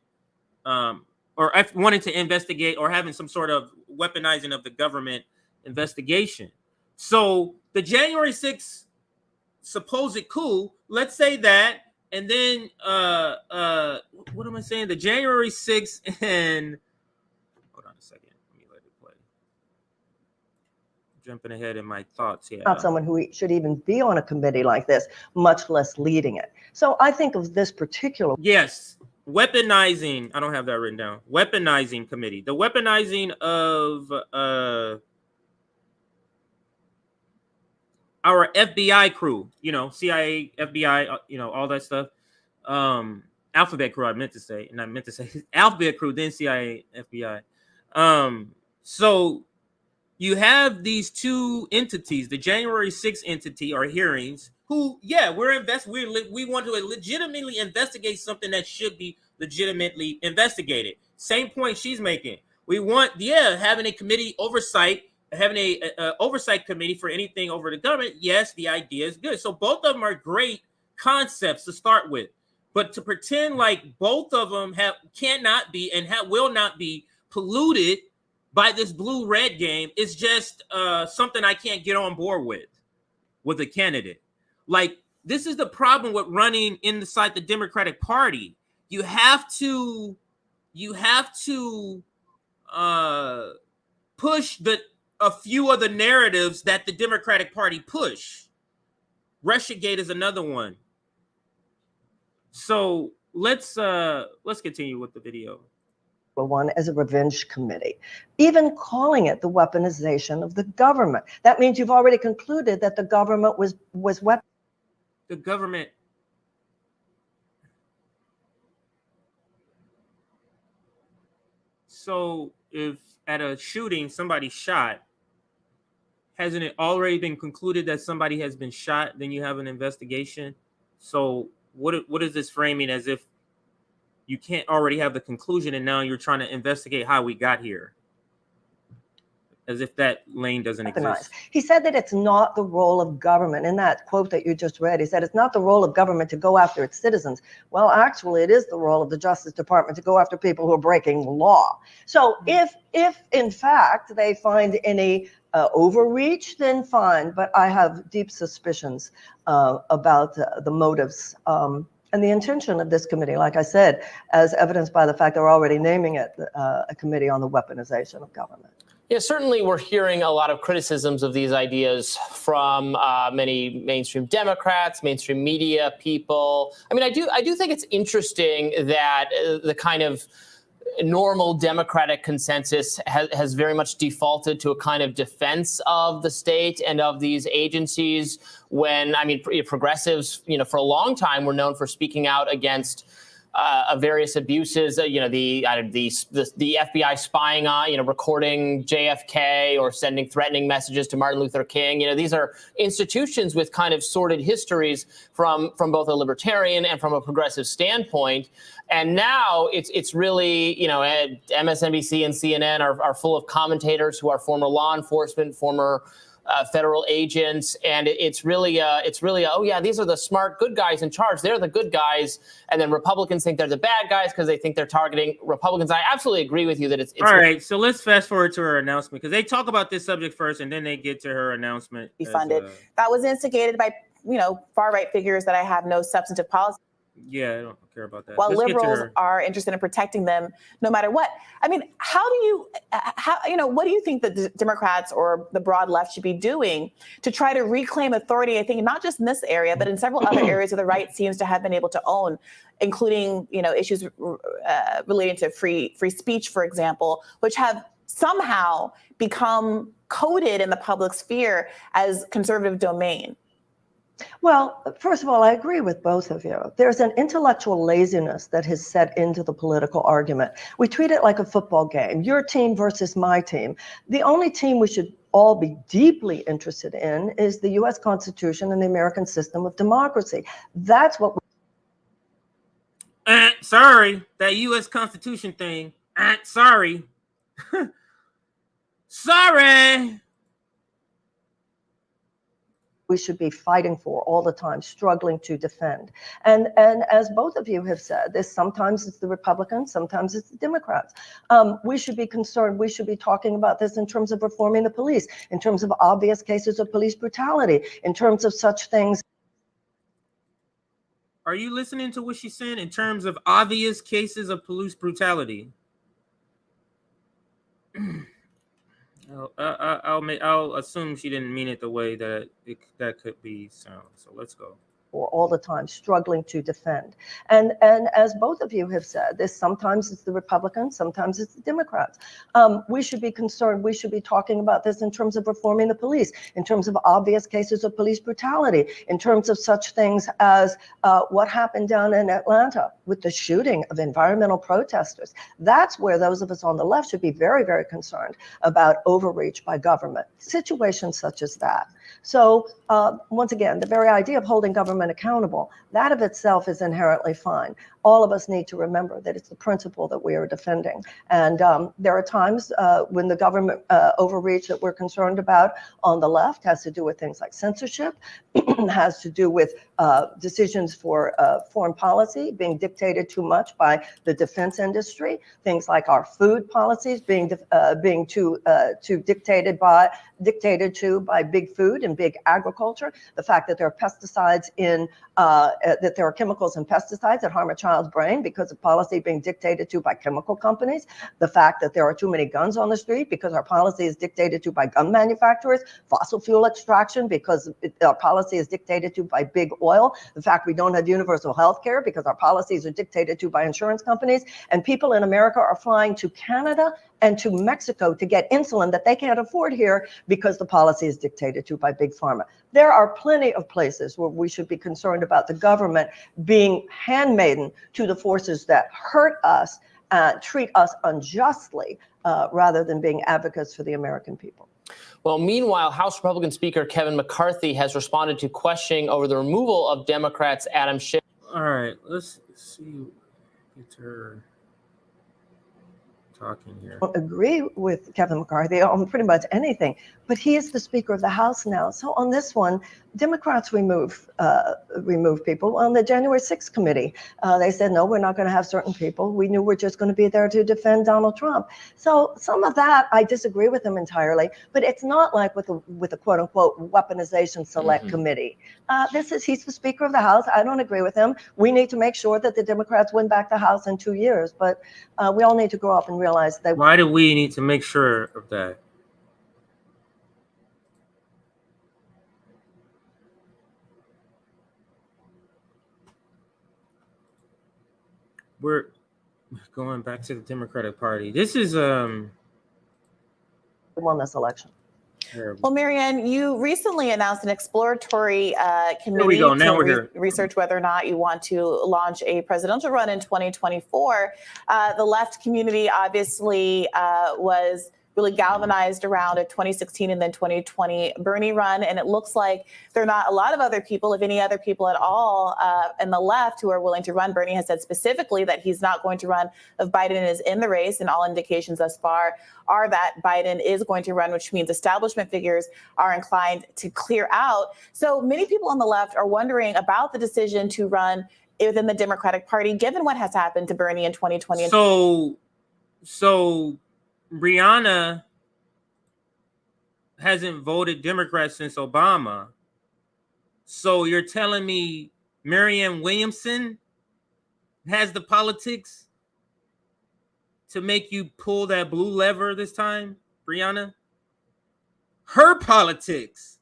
or wanting to investigate or having some sort of weaponizing of the government investigation. So the January 6th supposed coup, let's say that. And then, what am I saying? The January 6th and, hold on a second. Let me let it play. Jumping ahead in my thoughts here. Not someone who should even be on a committee like this, much less leading it. So I think of this particular. Yes. Weaponizing. I don't have that written down. Weaponizing committee. The weaponizing of our FBI crew, CIA, FBI, all that stuff. Alphabet crew, I meant to say alphabet crew, then CIA, FBI. So you have these two entities, the January 6th entity or hearings, who, yeah, we want to legitimately investigate something that should be legitimately investigated. Same point she's making. We want, having a committee oversight, having a oversight committee for anything over the government. Yes, the idea is good. So both of them are great concepts to start with, but to pretend like both of them cannot be and will not be polluted by this blue-red game is just something I can't get on board with a candidate. Like, this is the problem with running inside the Democratic Party. You have to push a few of the narratives that the Democratic Party push. Russiagate is another one. So let's continue with the video. One as a revenge committee, even calling it the weaponization of the government. That means you've already concluded that the government was the government. So if at a shooting somebody shot, hasn't it already been concluded that somebody has been shot? Then you have an investigation. So what is this framing as if you can't already have the conclusion and now you're trying to investigate how we got here? As if that lane doesn't exist. He said that it's not the role of government. In that quote that you just read, he said it's not the role of government to go after its citizens. Well, actually, it is the role of the Justice Department to go after people who are breaking the law. So if in fact they find any overreach, then fine. But I have deep suspicions about the motives And the intention of this committee, like I said, as evidenced by the fact they're already naming it a committee on the weaponization of government. Yeah, certainly we're hearing a lot of criticisms of these ideas from many mainstream Democrats, mainstream media people. I mean, I do think it's interesting that the kind of normal Democratic consensus has very much defaulted to a kind of defense of the state and of these agencies when, I mean, progressives, for a long time were known for speaking out against various abuses, the FBI spying on, recording JFK or sending threatening messages to Martin Luther King. These are institutions with kind of sordid histories from both a libertarian and from a progressive standpoint. And now it's really, MSNBC and CNN are full of commentators who are former law enforcement, former federal agents, and it's really, oh yeah, these are the smart good guys in charge. They're the good guys, and then Republicans think they're the bad guys because they think they're targeting Republicans. I absolutely agree with you that it's all right. So let's fast forward to her announcement because they talk about this subject first, and then they get to her announcement. Be funded. That was instigated by far right figures that I have no substantive policy. Yeah, I don't care about that. While liberals are interested in protecting them no matter what. I mean, what do you think that the Democrats or the broad left should be doing to try to reclaim authority? I think not just in this area, but in several other areas where the right seems to have been able to own, including, issues relating to free speech, for example, which have somehow become coded in the public sphere as conservative domain. Well, first of all, I agree with both of you. There's an intellectual laziness that has set into the political argument. We treat it like a football game, your team versus my team. The only team we should all be deeply interested in is the U.S. Constitution and the American system of democracy. That's what sorry, that U.S. Constitution thing. Sorry. Sorry. we should be fighting for all the time, struggling to defend. And as both of you have said, sometimes it's the Republicans, sometimes it's the Democrats. We should be concerned, we should be talking about this in terms of reforming the police, in terms of obvious cases of police brutality, in terms of such things. Are you listening to what she's saying in terms of obvious cases of police brutality? I'll assume she didn't mean it the way that that could be sound. So let's go. For all the time, struggling to defend. And as both of you have said, sometimes it's the Republicans, sometimes it's the Democrats. We should be concerned, we should be talking about this in terms of reforming the police, in terms of obvious cases of police brutality, in terms of such things as what happened down in Atlanta with the shooting of environmental protesters. That's where those of us on the left should be very, very concerned about overreach by government, situations such as that. So once again, the very idea of holding government accountable, that of itself is inherently fine. All of us need to remember that it's the principle that we are defending. And there are times when the government overreach that we're concerned about on the left has to do with things like censorship, has to do with decisions for foreign policy being dictated too much by the defense industry, things like our food policies being too dictated to by big food and big agriculture, the fact that there are pesticides that there are chemicals and pesticides that harm a child's brain because of policy being dictated to by chemical companies, the fact that there are too many guns on the street because our policy is dictated to by gun manufacturers, fossil fuel extraction because our policy is dictated to by big oil, the fact we don't have universal health care because our policies are dictated to by insurance companies, and people in America are flying to Canada and to Mexico to get insulin that they can't afford here because the policy is dictated to by big pharma. There are plenty of places where we should be concerned about the government being handmaiden to the forces that hurt us, treat us unjustly, rather than being advocates for the American people. Well, meanwhile, House Republican Speaker Kevin McCarthy has responded to questioning over the removal of Democrats Adam Schiff. All right, let's see. Get her talking here. Agree with Kevin McCarthy on pretty much anything, but he is the Speaker of the House now. So on this one, Democrats remove people. On the January 6th committee, they said, no, we're not going to have certain people. We knew we're just going to be there to defend Donald Trump. So some of that, I disagree with him entirely, but it's not like with a quote unquote weaponization select committee. He's the Speaker of the House. I don't agree with him. We need to make sure that the Democrats win back the House in 2 years, but we all need to grow up and realize that. Why do we need to make sure of that? We're going back to the Democratic Party. This is won this election. terrible. Well, Marianne, you recently announced an exploratory committee to research whether or not you want to launch a presidential run in 2024. The left community obviously was really galvanized around a 2016 and then 2020 Bernie run. And it looks like there are not a lot of other people, if any other people at all, in the left who are willing to run. Bernie has said specifically that he's not going to run if Biden is in the race. And all indications thus far are that Biden is going to run, which means establishment figures are inclined to clear out. So many people on the left are wondering about the decision to run within the Democratic Party, given what has happened to Bernie in 2020. So Brianna hasn't voted Democrat since Obama. So you're telling me Marianne Williamson has the politics to make you pull that blue lever this time, Brianna? Her politics.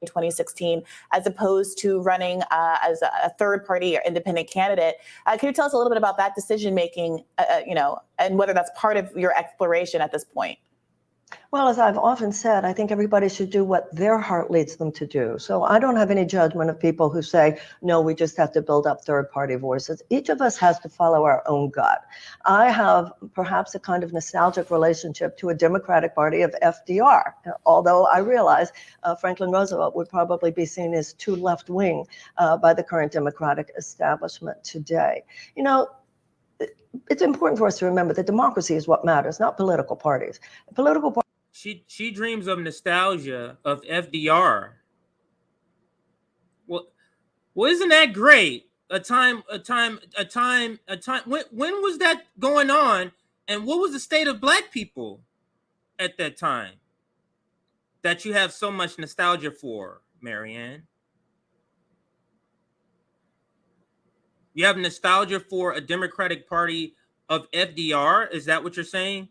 2016, as opposed to running as a third party or independent candidate. Can you tell us a little bit about that decision making, and whether that's part of your exploration at this point? Well, as I've often said, I think everybody should do what their heart leads them to do. So I don't have any judgment of people who say, no, we just have to build up third-party voices. Each of us has to follow our own gut. I have perhaps a kind of nostalgic relationship to a Democratic Party of FDR, although I realize Franklin Roosevelt would probably be seen as too left-wing by the current Democratic establishment today. You know, it's important for us to remember that democracy is what matters, not political parties. Political parties. She dreams of nostalgia of FDR. Well, isn't that great? A time. When was that going on? And what was the state of Black people at that time that you have so much nostalgia for, Marianne? You have nostalgia for a Democratic Party of FDR? Is that what you're saying?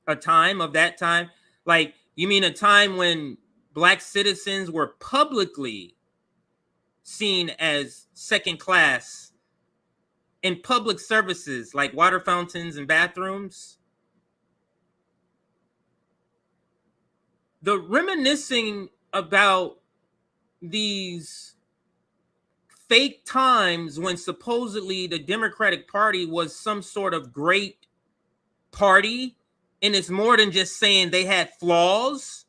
A time of that time? Like, you mean a time when Black citizens were publicly seen as second class in public services like water fountains and bathrooms? The reminiscing about these fake times when supposedly the Democratic Party was some sort of great party, and it's more than just saying they had flaws.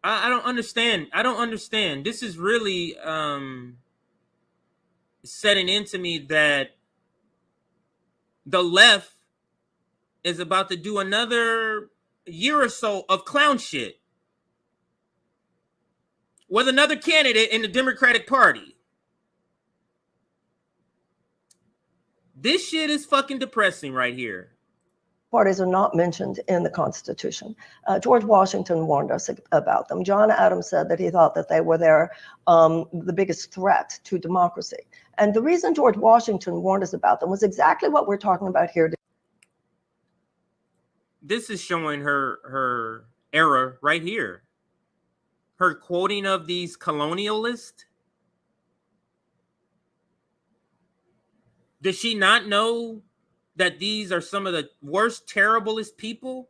I don't understand. I don't understand. This is really setting into me that the left is about to do another year or so of clown shit with another candidate in the Democratic Party. This shit is fucking depressing right here. Parties are not mentioned in the Constitution. George Washington warned us about them. John Adams said that he thought that they were the biggest threat to democracy. And the reason George Washington warned us about them was exactly what we're talking about here. This is showing her error right here. Her quoting of these colonialists. Does she not know that these are some of the worst, terriblest people?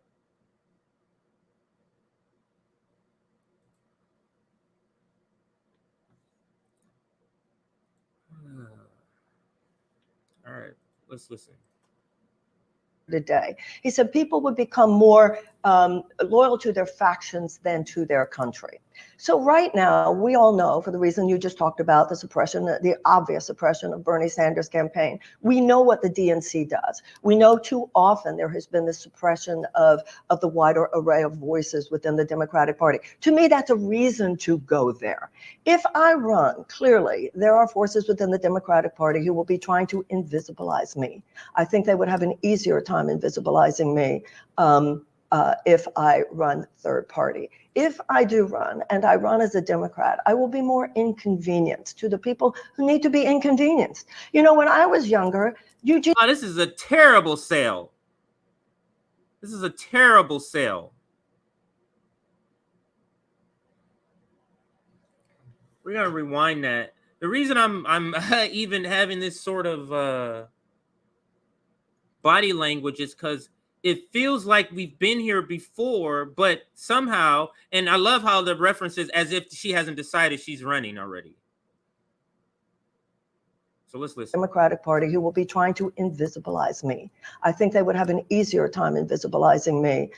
All right, let's listen. today. He said people would become more loyal to their factions than to their country. So right now, we all know, for the reason you just talked about, the suppression, the obvious suppression of Bernie Sanders' campaign, we know what the DNC does. We know too often there has been the suppression of the wider array of voices within the Democratic Party. To me, that's a reason to go there. If I run, clearly, there are forces within the Democratic Party who will be trying to invisibilize me. I think they would have an easier time invisibilizing me if I run third party. If I do run, and I run as a Democrat, I will be more inconvenienced to the people who need to be inconvenienced. You know, when I was younger, Eugene. Oh, this is a terrible sale. This is a terrible sale. We're gonna rewind that. The reason I'm even having this sort of body language is because it feels like we've been here before, but somehow, and I love how the reference is as if she hasn't decided she's running already. So let's listen. Democratic Party who will be trying to invisibilize me. I think they would have an easier time invisibilizing me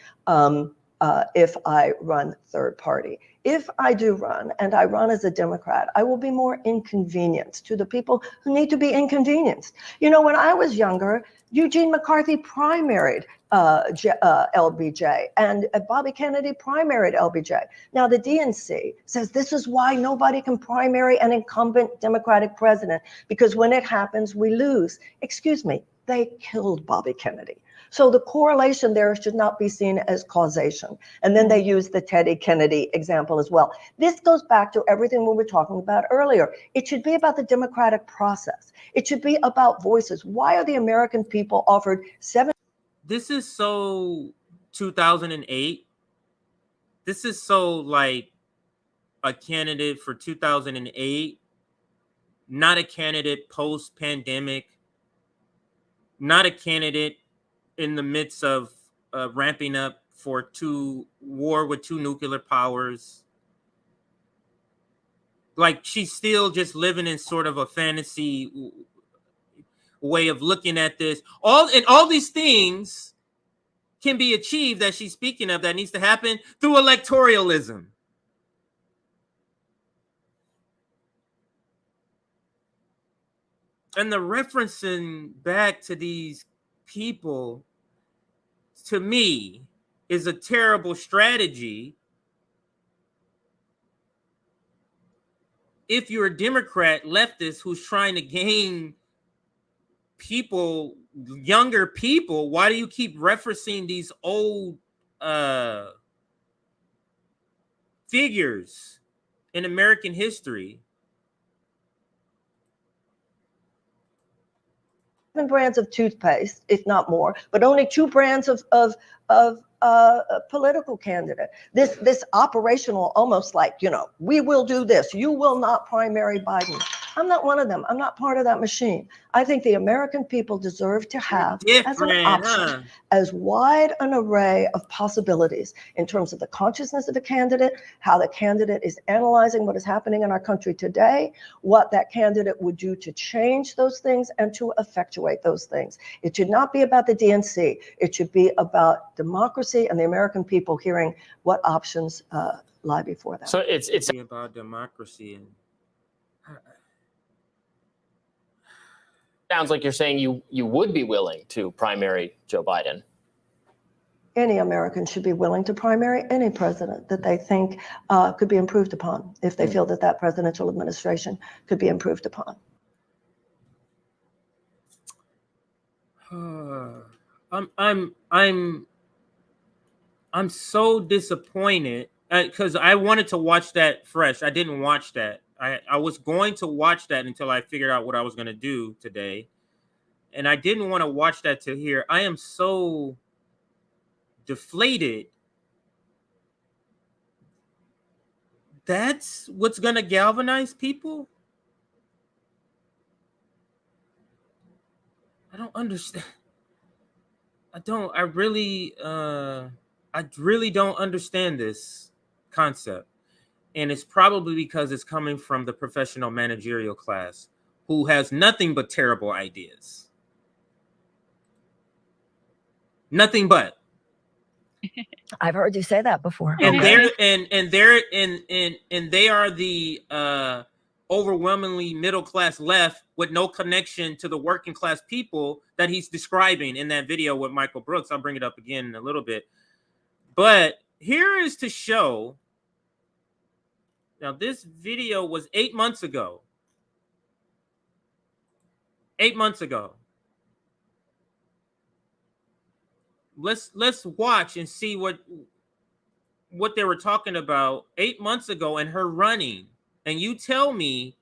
if I run third party. If I do run, and I run as a Democrat, I will be more inconvenienced to the people who need to be inconvenienced. You know, when I was younger, Eugene McCarthy primaried LBJ, and Bobby Kennedy primaried LBJ. Now, the DNC says this is why nobody can primary an incumbent Democratic president, because when it happens, we lose. Excuse me, they killed Bobby Kennedy. So the correlation there should not be seen as causation. And then they use the Teddy Kennedy example as well. This goes back to everything we were talking about earlier. It should be about the democratic process. It should be about voices. Why are the American people offered 7? This is so 2008. This is so like a candidate for 2008, not a candidate post-pandemic, not a candidate in the midst of ramping up for war with two nuclear powers. Like she's still just living in sort of a fantasy way of looking at this. All these things can be achieved that she's speaking of that needs to happen through electoralism. And the referencing back to these people, to me, is a terrible strategy. If you're a Democrat leftist who's trying to gain people, younger people, why do you keep referencing these old figures in American history? Brands of toothpaste, if not more, but only 2 brands of political candidate. This operational, almost like, you know, we will do this. You will not primary Biden. I'm not one of them. I'm not part of that machine. I think the American people deserve to have as an option as wide an array of possibilities in terms of the consciousness of the candidate, how the candidate is analyzing what is happening in our country today, what that candidate would do to change those things and to effectuate those things. It should not be about the DNC. It should be about democracy and the American people hearing what options lie before them. So it's about democracy. And sounds like you're saying you would be willing to primary Joe Biden. Any American should be willing to primary any president that they think could be improved upon, if they feel that that presidential administration could be improved upon. I'm so disappointed because I wanted to watch that fresh. I didn't watch that. I was going to watch that until I figured out what I was going to do today. And I didn't want to watch that to hear. I am so deflated. That's what's going to galvanize people? I don't understand. I really don't understand this concept. And it's probably because it's coming from the professional managerial class who has nothing but terrible ideas. Nothing but. I've heard you say that before. And Okay. they are the overwhelmingly middle class left with no connection to the working class people that he's describing in that video with Michael Brooks. I'll bring it up again in a little bit. But here is to show. Now, this video was 8 months ago. 8 months ago. Let's watch and see what they were talking about 8 months ago and her running. And you tell me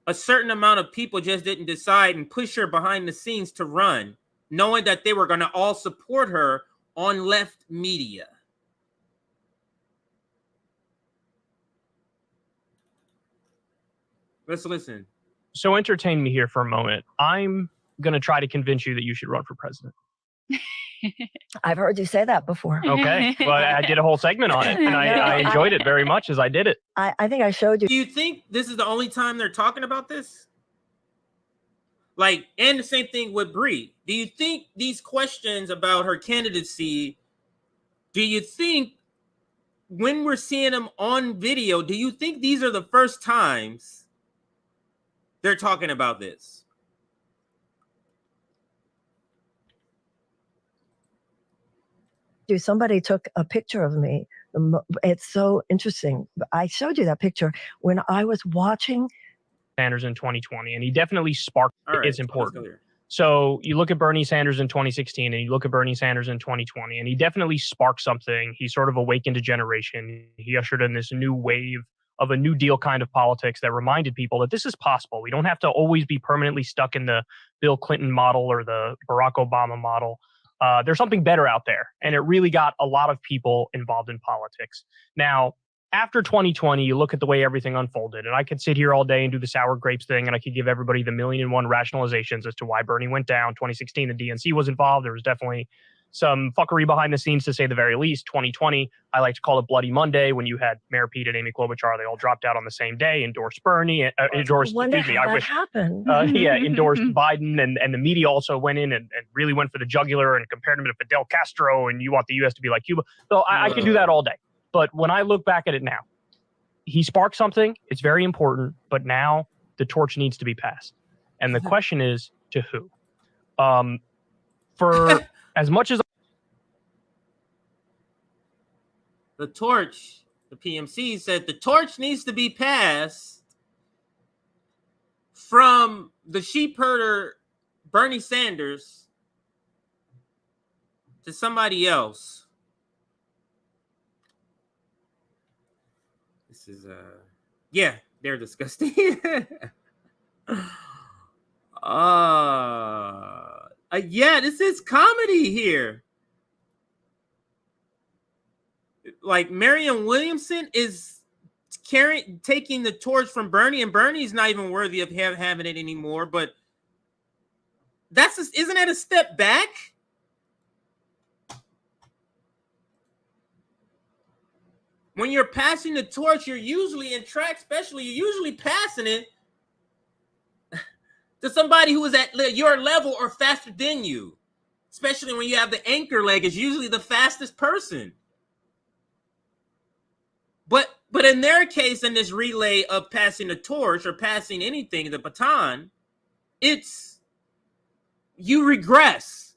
a certain amount of people just didn't decide and push her behind the scenes to run, knowing that they were going to all support her on left media. Let's listen. So entertain me here for a moment. I'm going to try to convince you that you should run for president. I've heard you say that before. Okay. Well, I did a whole segment on it, and I enjoyed it very much as I did it. I think I showed you. Do you think this is the only time they're talking about this? Like, and the same thing with Bree. Do you think these questions about her candidacy, do you think when we're seeing them on video, do you think these are the first times they're talking about this? Somebody took a picture of me. It's so interesting. I showed you that picture when I was watching Sanders in 2020, and he definitely sparked. All right, it's important. So you look at Bernie Sanders in 2016, and you look at Bernie Sanders in 2020, and he definitely sparked something. He sort of awakened a generation. He ushered in this new wave of a New Deal kind of politics that reminded people that this is possible. We don't have to always be permanently stuck in the Bill Clinton model or the Barack Obama model. There's something better out there. And it really got a lot of people involved in politics. Now, after 2020, you look at the way everything unfolded, and I could sit here all day and do the sour grapes thing, and I could give everybody the 1,000,001 rationalizations as to why Bernie went down. 2016, the DNC was involved. There was definitely some fuckery behind the scenes, to say the very least. 2020, I like to call it Bloody Monday, when you had Mayor Pete and Amy Klobuchar. They all dropped out on the same day, endorsed Bernie, endorsed, Wonder excuse me, how I that wish, happened. endorsed Biden, and the media also went in and really went for the jugular and compared him to Fidel Castro, and you want the U.S. to be like Cuba. So I could do that all day. But when I look back at it now, he sparked something. It's very important, but now the torch needs to be passed. And the question is, to who? For as much as the torch, the PMC said the torch needs to be passed from the sheep herder Bernie Sanders to somebody else. This is yeah, they're disgusting. Yeah, this is comedy here. Like, Marianne Williamson is taking the torch from Bernie, and Bernie's not even worthy of having it anymore. But isn't that a step back? When you're passing the torch, you're usually in track, especially, you're usually passing it to somebody who is at your level or faster than you. Especially when you have the anchor leg, is usually the fastest person. But in their case, in this relay of passing the torch or passing anything, the baton, it's you regress.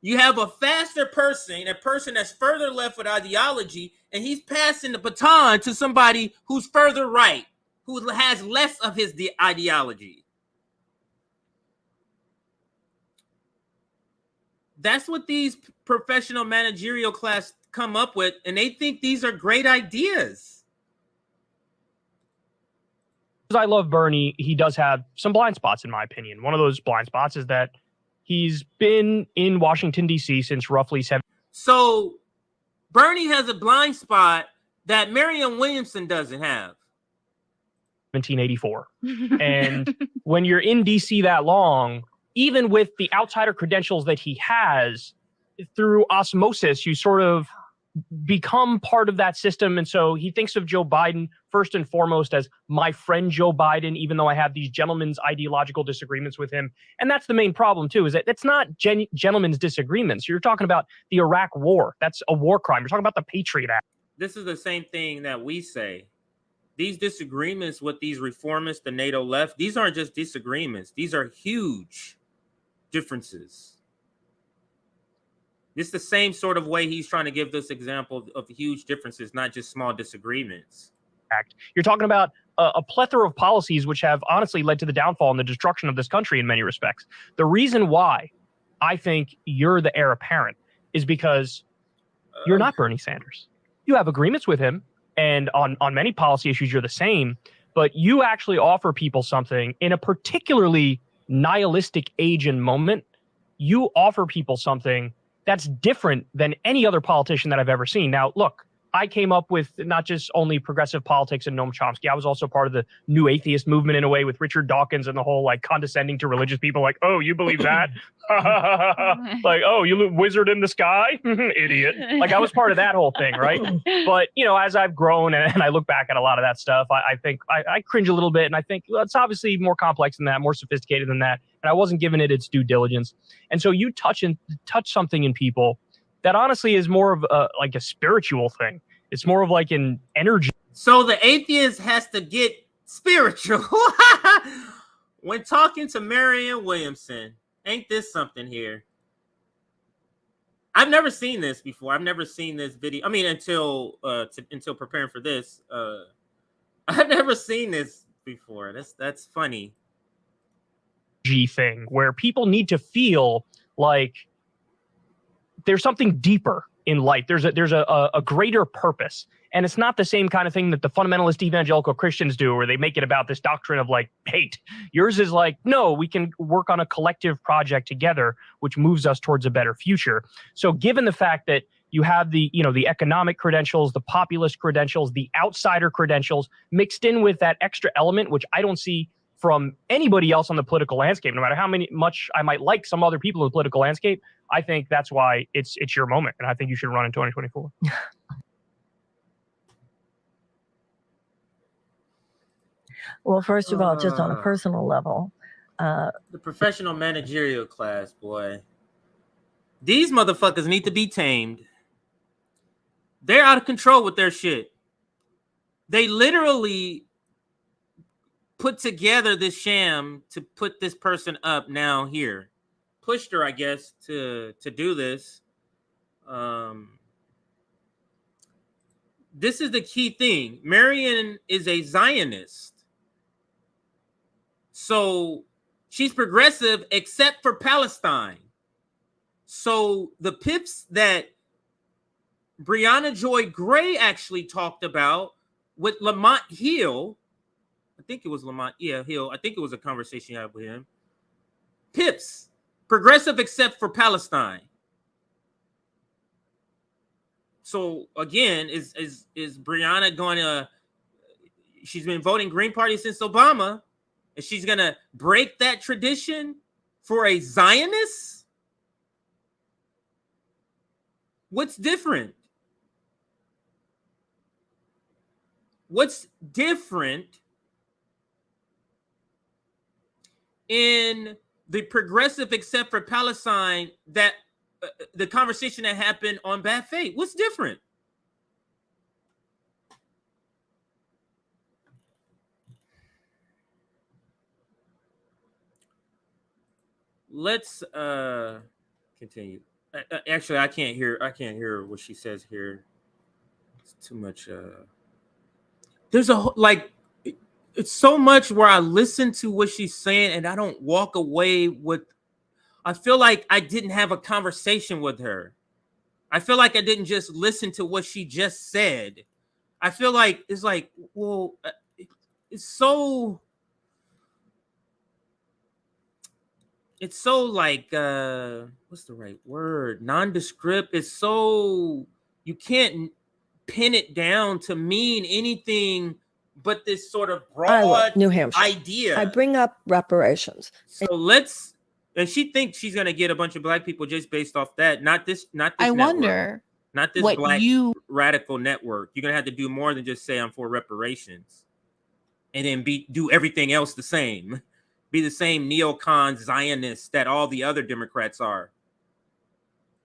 You have a faster person, a person that's further left with ideology, and he's passing the baton to somebody who's further right, who has less of his ideology. That's what these professional managerial class come up with, and they think these are great ideas. I love Bernie. He does have some blind spots, in my opinion. One of those blind spots is that he's been in Washington, D.C. since roughly 7. So Bernie has a blind spot that Marianne Williamson doesn't have. 1784. And when you're in D.C. that long, even with the outsider credentials that he has, through osmosis, you sort of become part of that system. And so he thinks of Joe Biden first and foremost as my friend Joe Biden, even though I have these gentlemen's ideological disagreements with him. And that's the main problem, too, is that it's not gentlemen's disagreements. You're talking about the Iraq war. That's a war crime. You're talking about the Patriot Act. This is the same thing that we say. These disagreements with these reformists, the NATO left, these aren't just disagreements. These are huge differences. It's the same sort of way he's trying to give this example of huge differences, not just small disagreements. You're talking about a plethora of policies which have honestly led to the downfall and the destruction of this country in many respects. The reason why I think you're the heir apparent is because you're not Bernie Sanders. You have agreements with him, and on many policy issues, you're the same, but you actually offer people something in a particularly nihilistic age and moment. You offer people something that's different than any other politician that I've ever seen. Now, look, I came up with not just only progressive politics and Noam Chomsky. I was also part of the new atheist movement in a way with Richard Dawkins and the whole like condescending to religious people like, oh, you believe that? Like, oh, you wizard in the sky? Idiot. Like I was part of that whole thing, right? But, you know, as I've grown and I look back at a lot of that stuff, I think I cringe a little bit and I think, well, it's obviously more complex than that, more sophisticated than that. And I wasn't giving it its due diligence. And so you touch something in people that honestly is more of like a spiritual thing. It's more of like an energy. So the atheist has to get spiritual. When talking to Marianne Williamson, ain't this something here? I've never seen this before. I've never seen this video. I mean, until preparing for this, I've never seen this before. That's funny. Thing where people need to feel like there's something deeper in life. There's a greater purpose. And it's not the same kind of thing that the fundamentalist evangelical Christians do, where they make it about this doctrine of like hate. Yours is like, no, we can work on a collective project together, which moves us towards a better future. So given the fact that you have the economic credentials, the populist credentials, the outsider credentials mixed in with that extra element, which I don't see from anybody else on the political landscape, no matter how much I might like some other people in the political landscape, I think that's why it's your moment, and I think you should run in 2024. Well, first of all, just on a personal level, the professional managerial class, boy, these motherfuckers need to be tamed. They're out of control with their shit. They literally put together this sham to put this person up now here. Pushed her, I guess, to do this. This is the key thing. Marianne is a Zionist. So she's progressive except for Palestine. So the pips that Breonna Joy Gray actually talked about with Lamont Hill, I think it was Lamont, Hill. I think it was a conversation I had with him. Pips, progressive except for Palestine. So again, is Breonna going to? She's been voting Green Party since Obama, and she's going to break that tradition for a Zionist? What's different? What's different in the progressive except for Palestine that the conversation that happened on Bad Faith? What's different? Let's continue. Actually, I can't hear what she says here. It's too much. There's it's so much where I listen to what she's saying and I don't walk away with. I feel like I didn't have a conversation with her. I feel like I didn't just listen to what she just said. I feel like it's like, well, it's so like, what's the right word? Nondescript. It's so, you can't pin it down to mean anything but this sort of broad New Hampshire idea. I bring up reparations. So and she thinks she's going to get a bunch of black people just based off that. Not this. I wonder not this black radical network. You're gonna have to do more than just say I'm for reparations, and then do everything else the same. Be the same neocon Zionists that all the other Democrats are.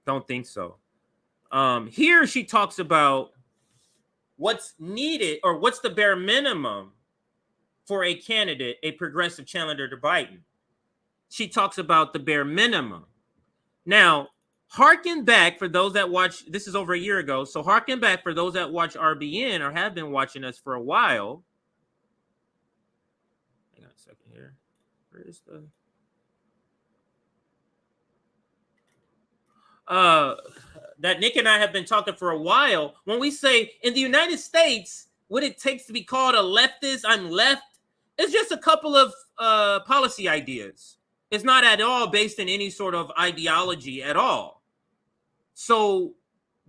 Don't think so. Here she talks about what's needed or what's the bare minimum for a candidate, a progressive challenger to Biden. She talks about the bare minimum. Now, harken back for those that watch, this is over a year ago, so harken back for those that watch RBN or have been watching us for a while. Hang on a second here. Where is the... that Nick and I have been talking for a while. When we say in the United States, what it takes to be called a leftist, I'm left, it's just a couple of policy ideas. It's not at all based in any sort of ideology at all. So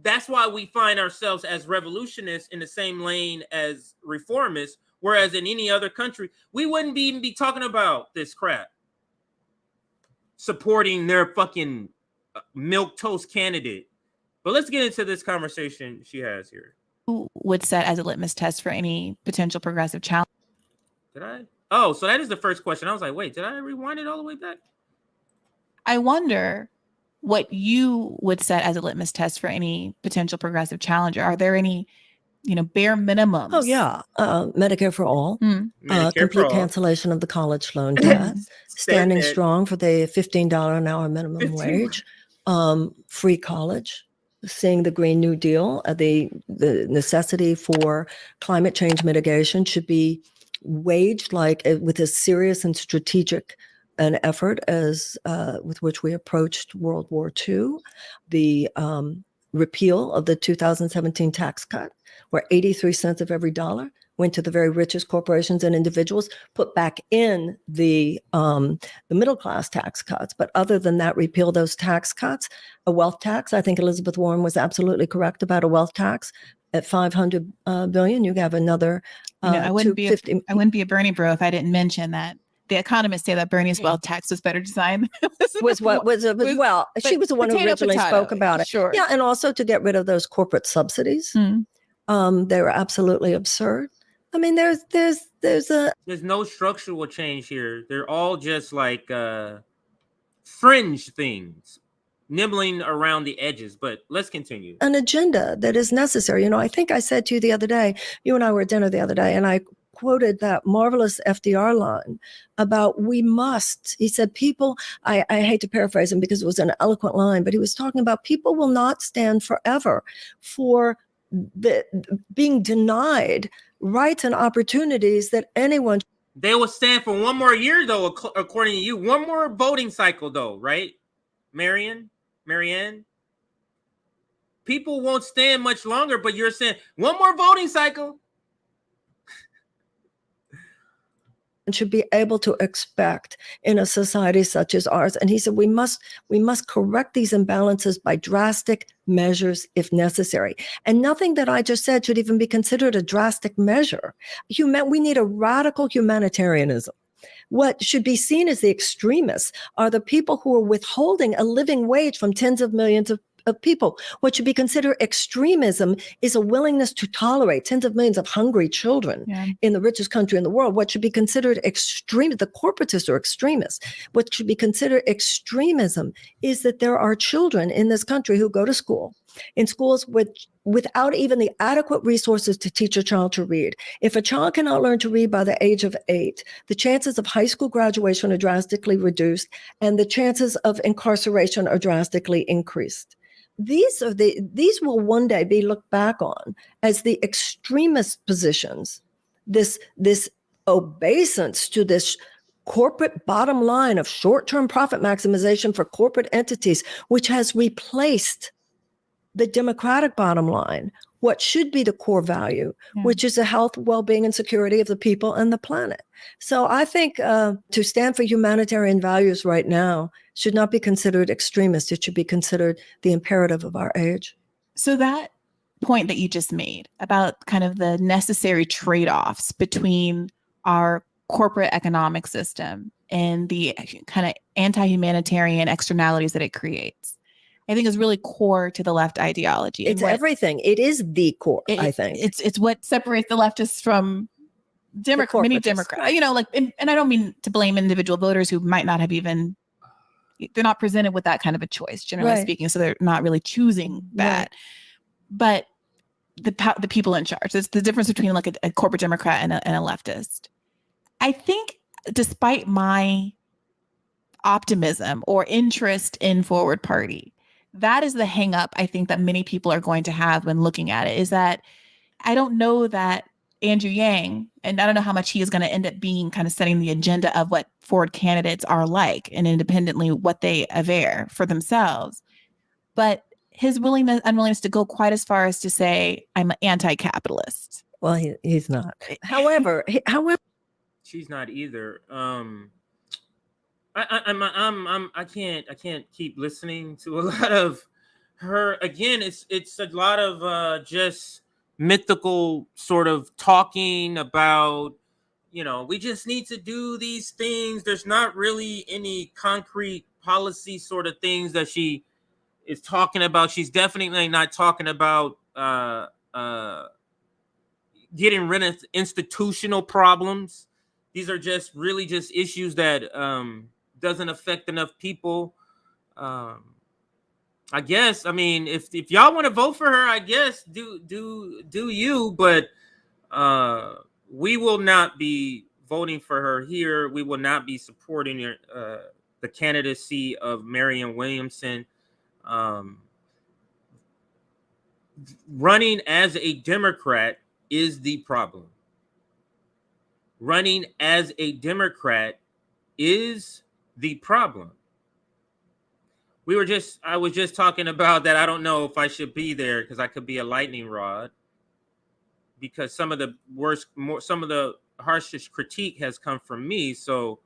that's why we find ourselves as revolutionists in the same lane as reformists, whereas in any other country, we wouldn't even be talking about this crap. Supporting their fucking milquetoast candidate. But let's get into this conversation she has here. Who would set as a litmus test for any potential progressive challenge? Did I? Oh, so that is the first question. I was like, wait, did I rewind it all the way back? I wonder what you would set as a litmus test for any potential progressive challenger. Are there any, bare minimums? Oh, yeah. Medicare for all. Complete cancellation of the college loan debt. Standing strong for the $15 an hour minimum wage. Free college. Seeing the Green New Deal, the necessity for climate change mitigation should be waged with as serious and strategic an effort as with which we approached World War II. The repeal of the 2017 tax cut, where 83 cents of every dollar went to the very richest corporations and individuals, put back in the middle class tax cuts. But other than that, repeal those tax cuts. A wealth tax, I think Elizabeth Warren was absolutely correct about a wealth tax. At $500 billion, you have another. I wouldn't be a Bernie bro if I didn't mention that. The economists say that Bernie's wealth tax was better designed. She was the one who originally spoke about it. Sure. Yeah, and also to get rid of those corporate subsidies. They were absolutely absurd. I mean, there's no structural change here. They're all just like fringe things, nibbling around the edges. But let's continue. An agenda that is necessary. I think I said to you the other day, you and I were at dinner the other day, and I quoted that marvelous FDR line about we must. He said, people, I hate to paraphrase him because it was an eloquent line, but he was talking about people will not stand forever for being denied rights and opportunities that anyone. They will stand for one more year, though, according to you. One more voting cycle, though, right? Marianne? People won't stand much longer, but you're saying one more voting cycle. Should be able to expect in a society such as ours. And he said, we must correct these imbalances by drastic measures if necessary. And nothing that I just said should even be considered a drastic measure. We need a radical humanitarianism. What should be seen as the extremists are the people who are withholding a living wage from tens of millions of people. What should be considered extremism is a willingness to tolerate tens of millions of hungry children in the richest country in the world. What should be considered extreme, the corporatists are extremists. What should be considered extremism is that there are children in this country who go to school, in schools without even the adequate resources to teach a child to read. If a child cannot learn to read by the age of 8, the chances of high school graduation are drastically reduced, and the chances of incarceration are drastically increased. These will one day be looked back on as the extremist positions, this obeisance to this corporate bottom line of short-term profit maximization for corporate entities, which has replaced the democratic bottom line, what should be the core value, which is the health, well-being, and security of the people and the planet. So I think to stand for humanitarian values right now should not be considered extremist. It should be considered the imperative of our age. So that point that you just made about kind of the necessary trade-offs between our corporate economic system and the kind of anti-humanitarian externalities that it creates. I think is really core to the left ideology. It's everything. It is the core, I think. It's what separates the leftists from many Democrats. You know, like, and I don't mean to blame individual voters who might not have even, they're not presented with that kind of a choice, generally speaking. So they're not really choosing that. But the people in charge, it's the difference between like a corporate Democrat and a leftist. I think despite my optimism or interest in Forward Party, that is the hang up I think that many people are going to have when looking at it, is that I don't know that Andrew Yang, and I don't know how much he is going to end up being kind of setting the agenda of what forward candidates are like and independently what they aver for themselves. But his unwillingness to go quite as far as to say, I'm anti-capitalist. Well, he's not. However, she's not either. I can't keep listening to a lot of her. Again, it's a lot of just mythical sort of talking about, you know, we just need to do these things. There's not really any concrete policy sort of things that she is talking about. She's definitely not talking about getting rid of institutional problems. These are just really just issues that doesn't affect enough people. I guess, I mean, if y'all want to vote for her, I guess do you, but we will not be voting for her here. We will not be supporting the candidacy of Marianne Williamson. Running as a Democrat is the problem. Running as a Democrat is the problem. I was just talking about that. I don't know if I should be there because I could be a lightning rod, because some of the harshest critique has come from me. So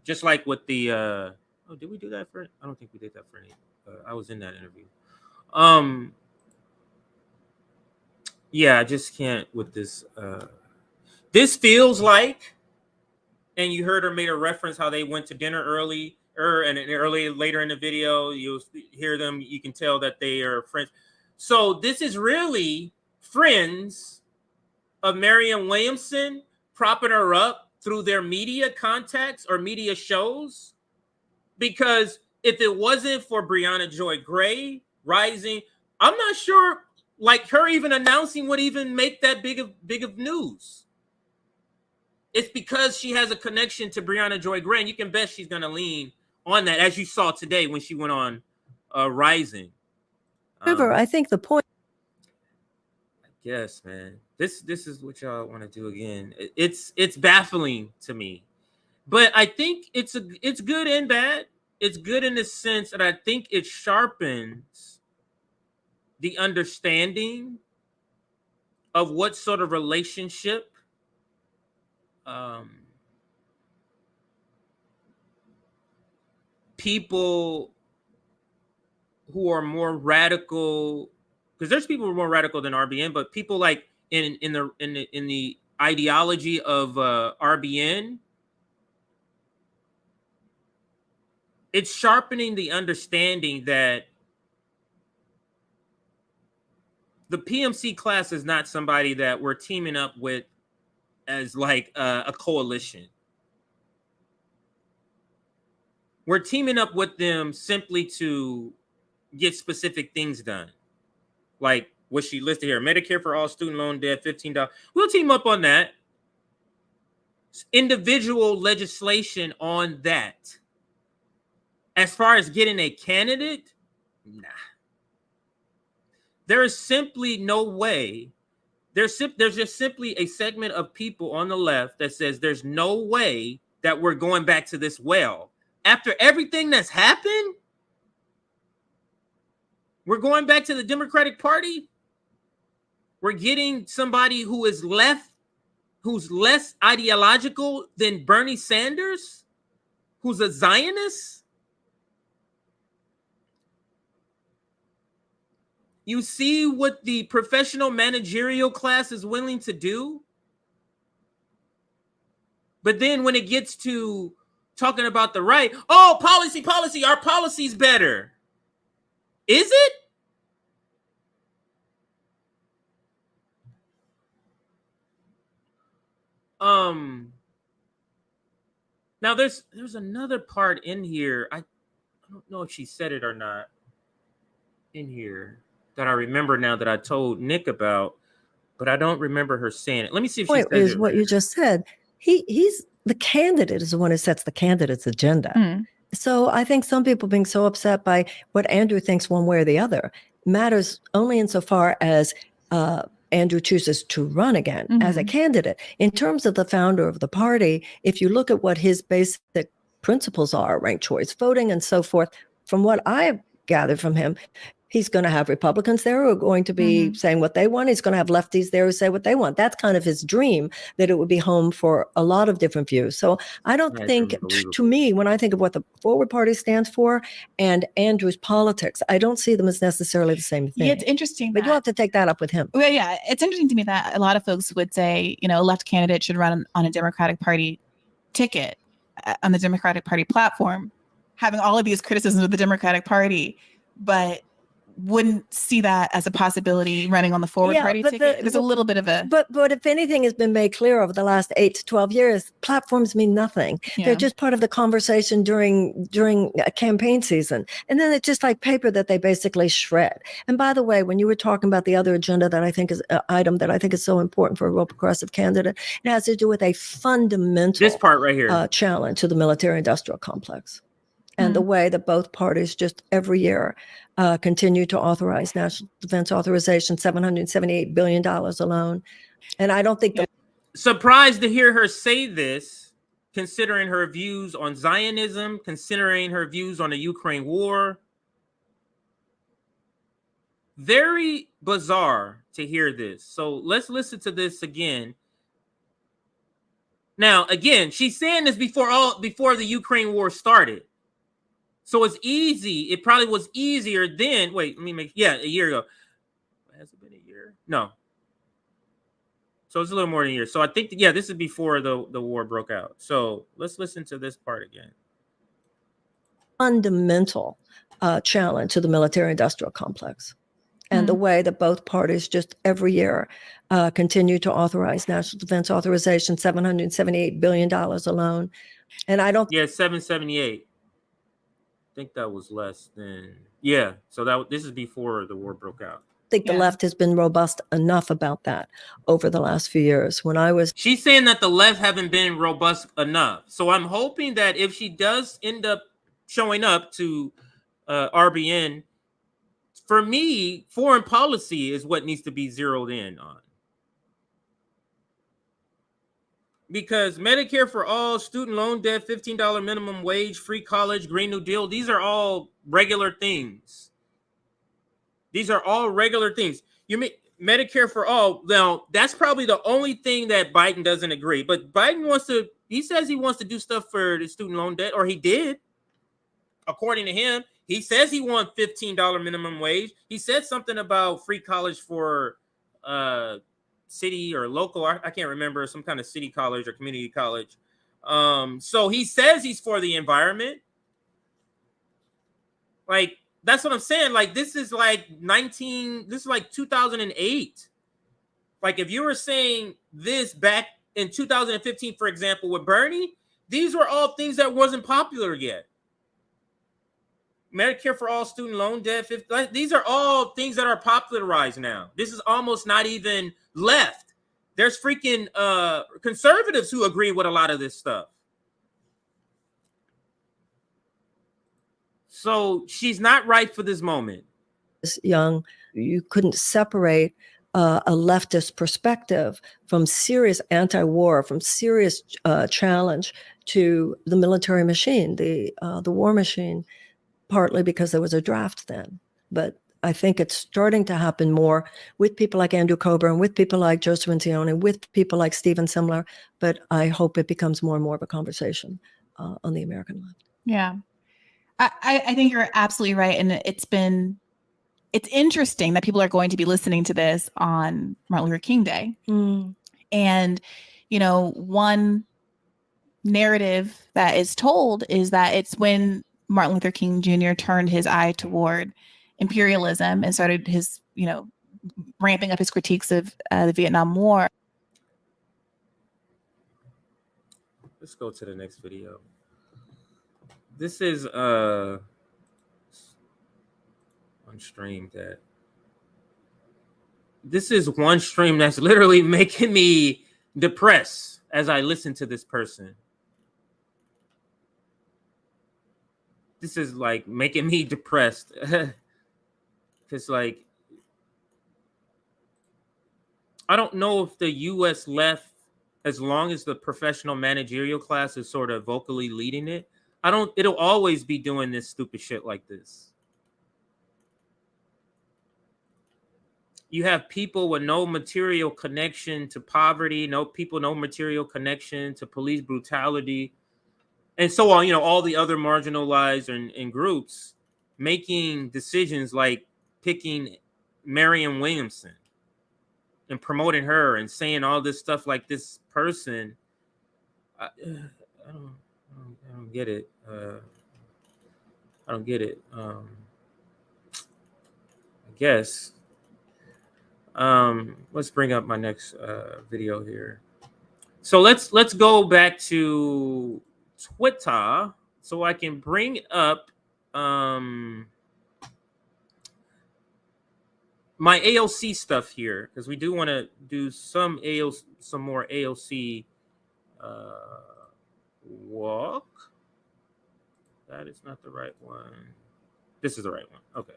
just like with the did we do that for? I don't think we did that for any. I was in that interview. Yeah, I just can't with this. This feels like, and you heard her made a reference how they went to dinner early, and later in the video, you'll hear them. You can tell that they are friends. So this is really friends of Marianne Williamson propping her up through their media contacts or media shows. Because if it wasn't for Brianna Joy Gray rising, I'm not sure, like, her even announcing would even make that big of news. It's because she has a connection to Brianna Joy Gray, and you can bet she's going to lean on that, as you saw today when she went on Rising. However, I think the point. I guess, man, this is what y'all want to do again. It's baffling to me, but I think it's good and bad. It's good in the sense that I think it sharpens the understanding of what sort of relationship people who are more radical, because there's people who are more radical than RBN, but people like in the ideology of RBN, it's sharpening the understanding that the PMC class is not somebody that we're teaming up with as like a coalition. We're teaming up with them simply to get specific things done. Like what she listed here, Medicare for all, student loan debt, $15. We'll team up on that. Individual legislation on that. As far as getting a candidate, nah. There is simply no way. There's just simply a segment of people on the left that says there's no way that we're going back to this well. After everything that's happened, we're going back to the Democratic Party. We're getting somebody who is left, who's less ideological than Bernie Sanders, who's a Zionist. You see what the professional managerial class is willing to do? But then when it gets to talking about the right, oh, policy, our policy's better. Is it? Now there's another part in here. I don't know if she said it or not in here that I remember now that I told Nick about, but I don't remember her saying it. Let me see if she says Is it. what you just said. He's the candidate is the one who sets the candidate's agenda. So I think some people being so upset by what Andrew thinks one way or the other matters only insofar as Andrew chooses to run again as a candidate. In terms of the founder of the party, if you look at what his basic principles are, ranked choice voting and so forth, from what I've gathered from him, he's going to have Republicans there who are going to be saying what they want. He's going to have lefties there who say what they want. That's kind of his dream, that it would be home for a lot of different views. So I don't think, to me, when I think of what the Forward Party stands for and Andrew's politics, I don't see them as necessarily the same thing. Yeah, it's interesting. But you'll have to take that up with him. Well, yeah, it's interesting to me that a lot of folks would say, a left candidate should run on a Democratic Party ticket, on the Democratic Party platform, having all of these criticisms of the Democratic Party, but wouldn't see that as a possibility running on the Forward Party ticket. There's a little bit of a... But if anything has been made clear over the last 8 to 12 years, platforms mean nothing. Yeah. They're just part of the conversation during a campaign season. And then it's just like paper that they basically shred. And by the way, when you were talking about the other agenda that I think is item that I think is so important for a real progressive candidate, it has to do with a fundamental this part right here challenge to the military-industrial complex. And the way that both parties just every year continue to authorize national defense authorization, $778 billion alone. And I don't think... Surprised to hear her say this, considering her views on Zionism, considering her views on the Ukraine war. Very bizarre to hear this. So let's listen to this again. Now, again, she's saying this before the Ukraine war started. So it's easy. It probably was easier then. Wait, let me make... Yeah, a year ago. Has it been a year? No. So it's a little more than a year. So I think, this is before the war broke out. So let's listen to this part again. Fundamental challenge to the military-industrial complex. And the way that both parties just every year continue to authorize national defense authorization, $778 billion alone. And I don't... Yeah, 778. I think that was less than... So this is before the war broke out. I think the left has been robust enough about that over the last few years. She's saying that the left haven't been robust enough. So I'm hoping that if she does end up showing up to RBN, for me, foreign policy is what needs to be zeroed in on. Because Medicare for all, student loan debt, $15 minimum wage, free college, Green New Deal, these are all regular things. These are all regular things. You mean Medicare for all? Now, that's probably the only thing that Biden doesn't agree. But Biden he says he wants to do stuff for the student loan debt, or he did. According to him, he says he wants $15 minimum wage. He said something about free college for city or local, I can't remember, some kind of city college or community college. So he says he's for the environment. Like, that's what I'm saying. Like, this is like 2008. Like, if you were saying this back in 2015, for example, with Bernie, these were all things that wasn't popular yet. Medicare for all, student loan debt, these are all things that are popularized now. This is almost not even left. There's freaking conservatives who agree with a lot of this stuff. So she's not right for this moment. Young, you couldn't separate a leftist perspective from serious anti-war, from serious challenge to the military machine, the war machine. Partly because there was a draft then. But I think it's starting to happen more with people like Andrew Coburn, with people like Joseph Ancione, with people like Stephen Simler. But I hope it becomes more and more of a conversation on the American left. Yeah. I think you're absolutely right. And it's interesting that people are going to be listening to this on Martin Luther King Day. And, one narrative that is told is that it's when Martin Luther King Jr. turned his eye toward imperialism and started his, ramping up his critiques of the Vietnam War. Let's go to the next video. This is on stream that. This is one stream that's literally making me depressed as I listen to this person. This is like making me depressed. It's like, I don't know if the US left, as long as the professional managerial class is sort of vocally leading it, it'll always be doing this stupid shit like this. You have people with no material connection to poverty, no material connection to police brutality, and so on, all the other marginalized and groups making decisions like picking Marianne Williamson and promoting her and saying all this stuff like this person. I don't get it. I don't get it. I guess. Let's bring up my next video here. So let's go back to Twitter so I can bring up my AOC stuff here, because we do want to do some more AOC walk. That is not the right one. This is the right one. Okay.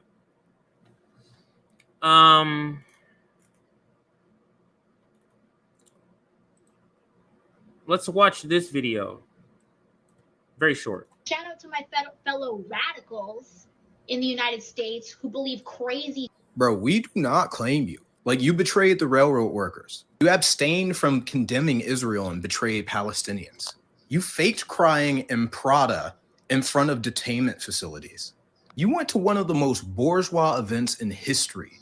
Let's watch this video. Very short. Shout out to my fellow radicals in the United States who believe crazy. Bro, we do not claim you. Like, you betrayed the railroad workers. You abstained from condemning Israel and betrayed Palestinians. You faked crying in Prada in front of detainment facilities. You went to one of the most bourgeois events in history,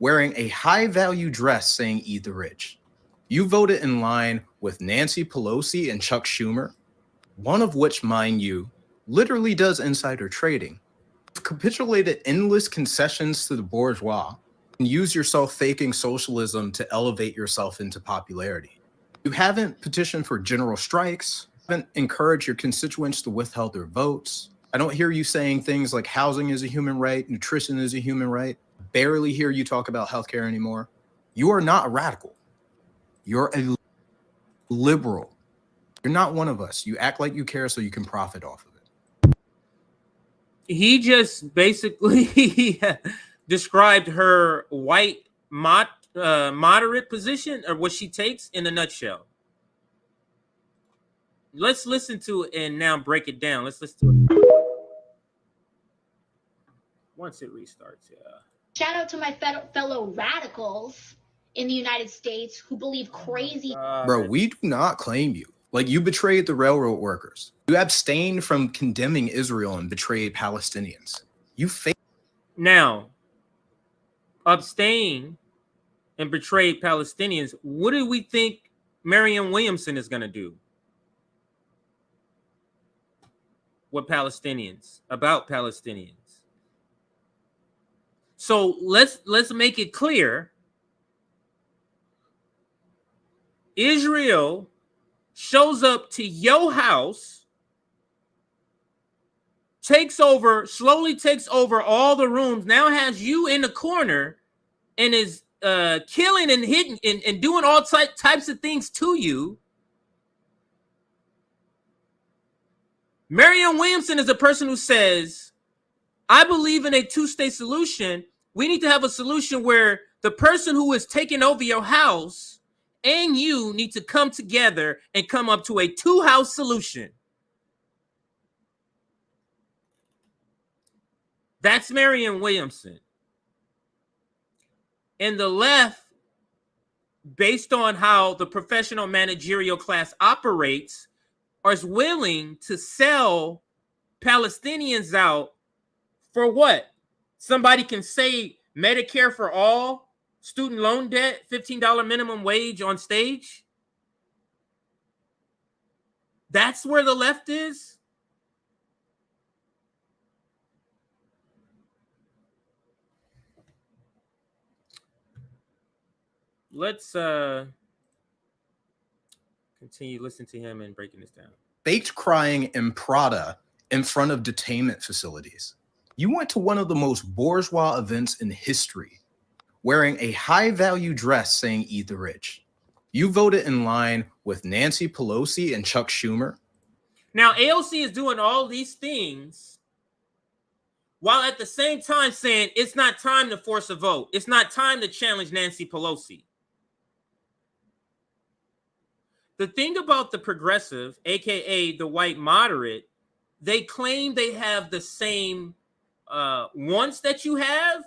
wearing a high-value dress saying "Eat the Rich." You voted in line with Nancy Pelosi and Chuck Schumer, one of which, mind you, literally does insider trading. You've capitulated endless concessions to the bourgeois and use yourself faking socialism to elevate yourself into popularity. You haven't petitioned for general strikes, haven't encouraged your constituents to withhold their votes. I don't hear you saying things like housing is a human right, nutrition is a human right. Barely hear you talk about healthcare anymore. You are not a radical. You're a liberal. You're not one of us. You act like you care so you can profit off of it. He just basically described her white moderate position, or what she takes, in a nutshell. Let's listen to it and now break it down. Let's listen to it once it restarts. Yeah. Shout out to my fellow radicals in the United States who believe crazy. Bro, we do not claim you. Like, you betrayed the railroad workers. You abstained from condemning Israel and betrayed Palestinians. You faked. Now, abstain and betrayed Palestinians. What do we think Marianne Williamson is going to do with Palestinians, about Palestinians? So let's make it clear. Israel shows up to your house, slowly takes over all the rooms, now has you in the corner, and is killing and hitting and doing all types of things to you. Marianne Williamson is a person who says, I believe in a two-state solution. We need to have a solution where the person who is taking over your house and you need to come together and come up to a two-house solution. That's Marianne Williamson. And the left, based on how the professional managerial class operates, is willing to sell Palestinians out for what? Somebody can say Medicare for all, student loan debt, $15 minimum wage on stage. That's where the left is. let's continue listening to him and breaking this down. Faked crying in Prada in front of detainment facilities. You went to one of the most bourgeois events in history, wearing a high-value dress saying "Eat the Rich." You voted in line with Nancy Pelosi and Chuck Schumer. Now, AOC is doing all these things while at the same time saying it's not time to force a vote. It's not time to challenge Nancy Pelosi. The thing about the progressive, aka the white moderate, they claim they have the same wants that you have,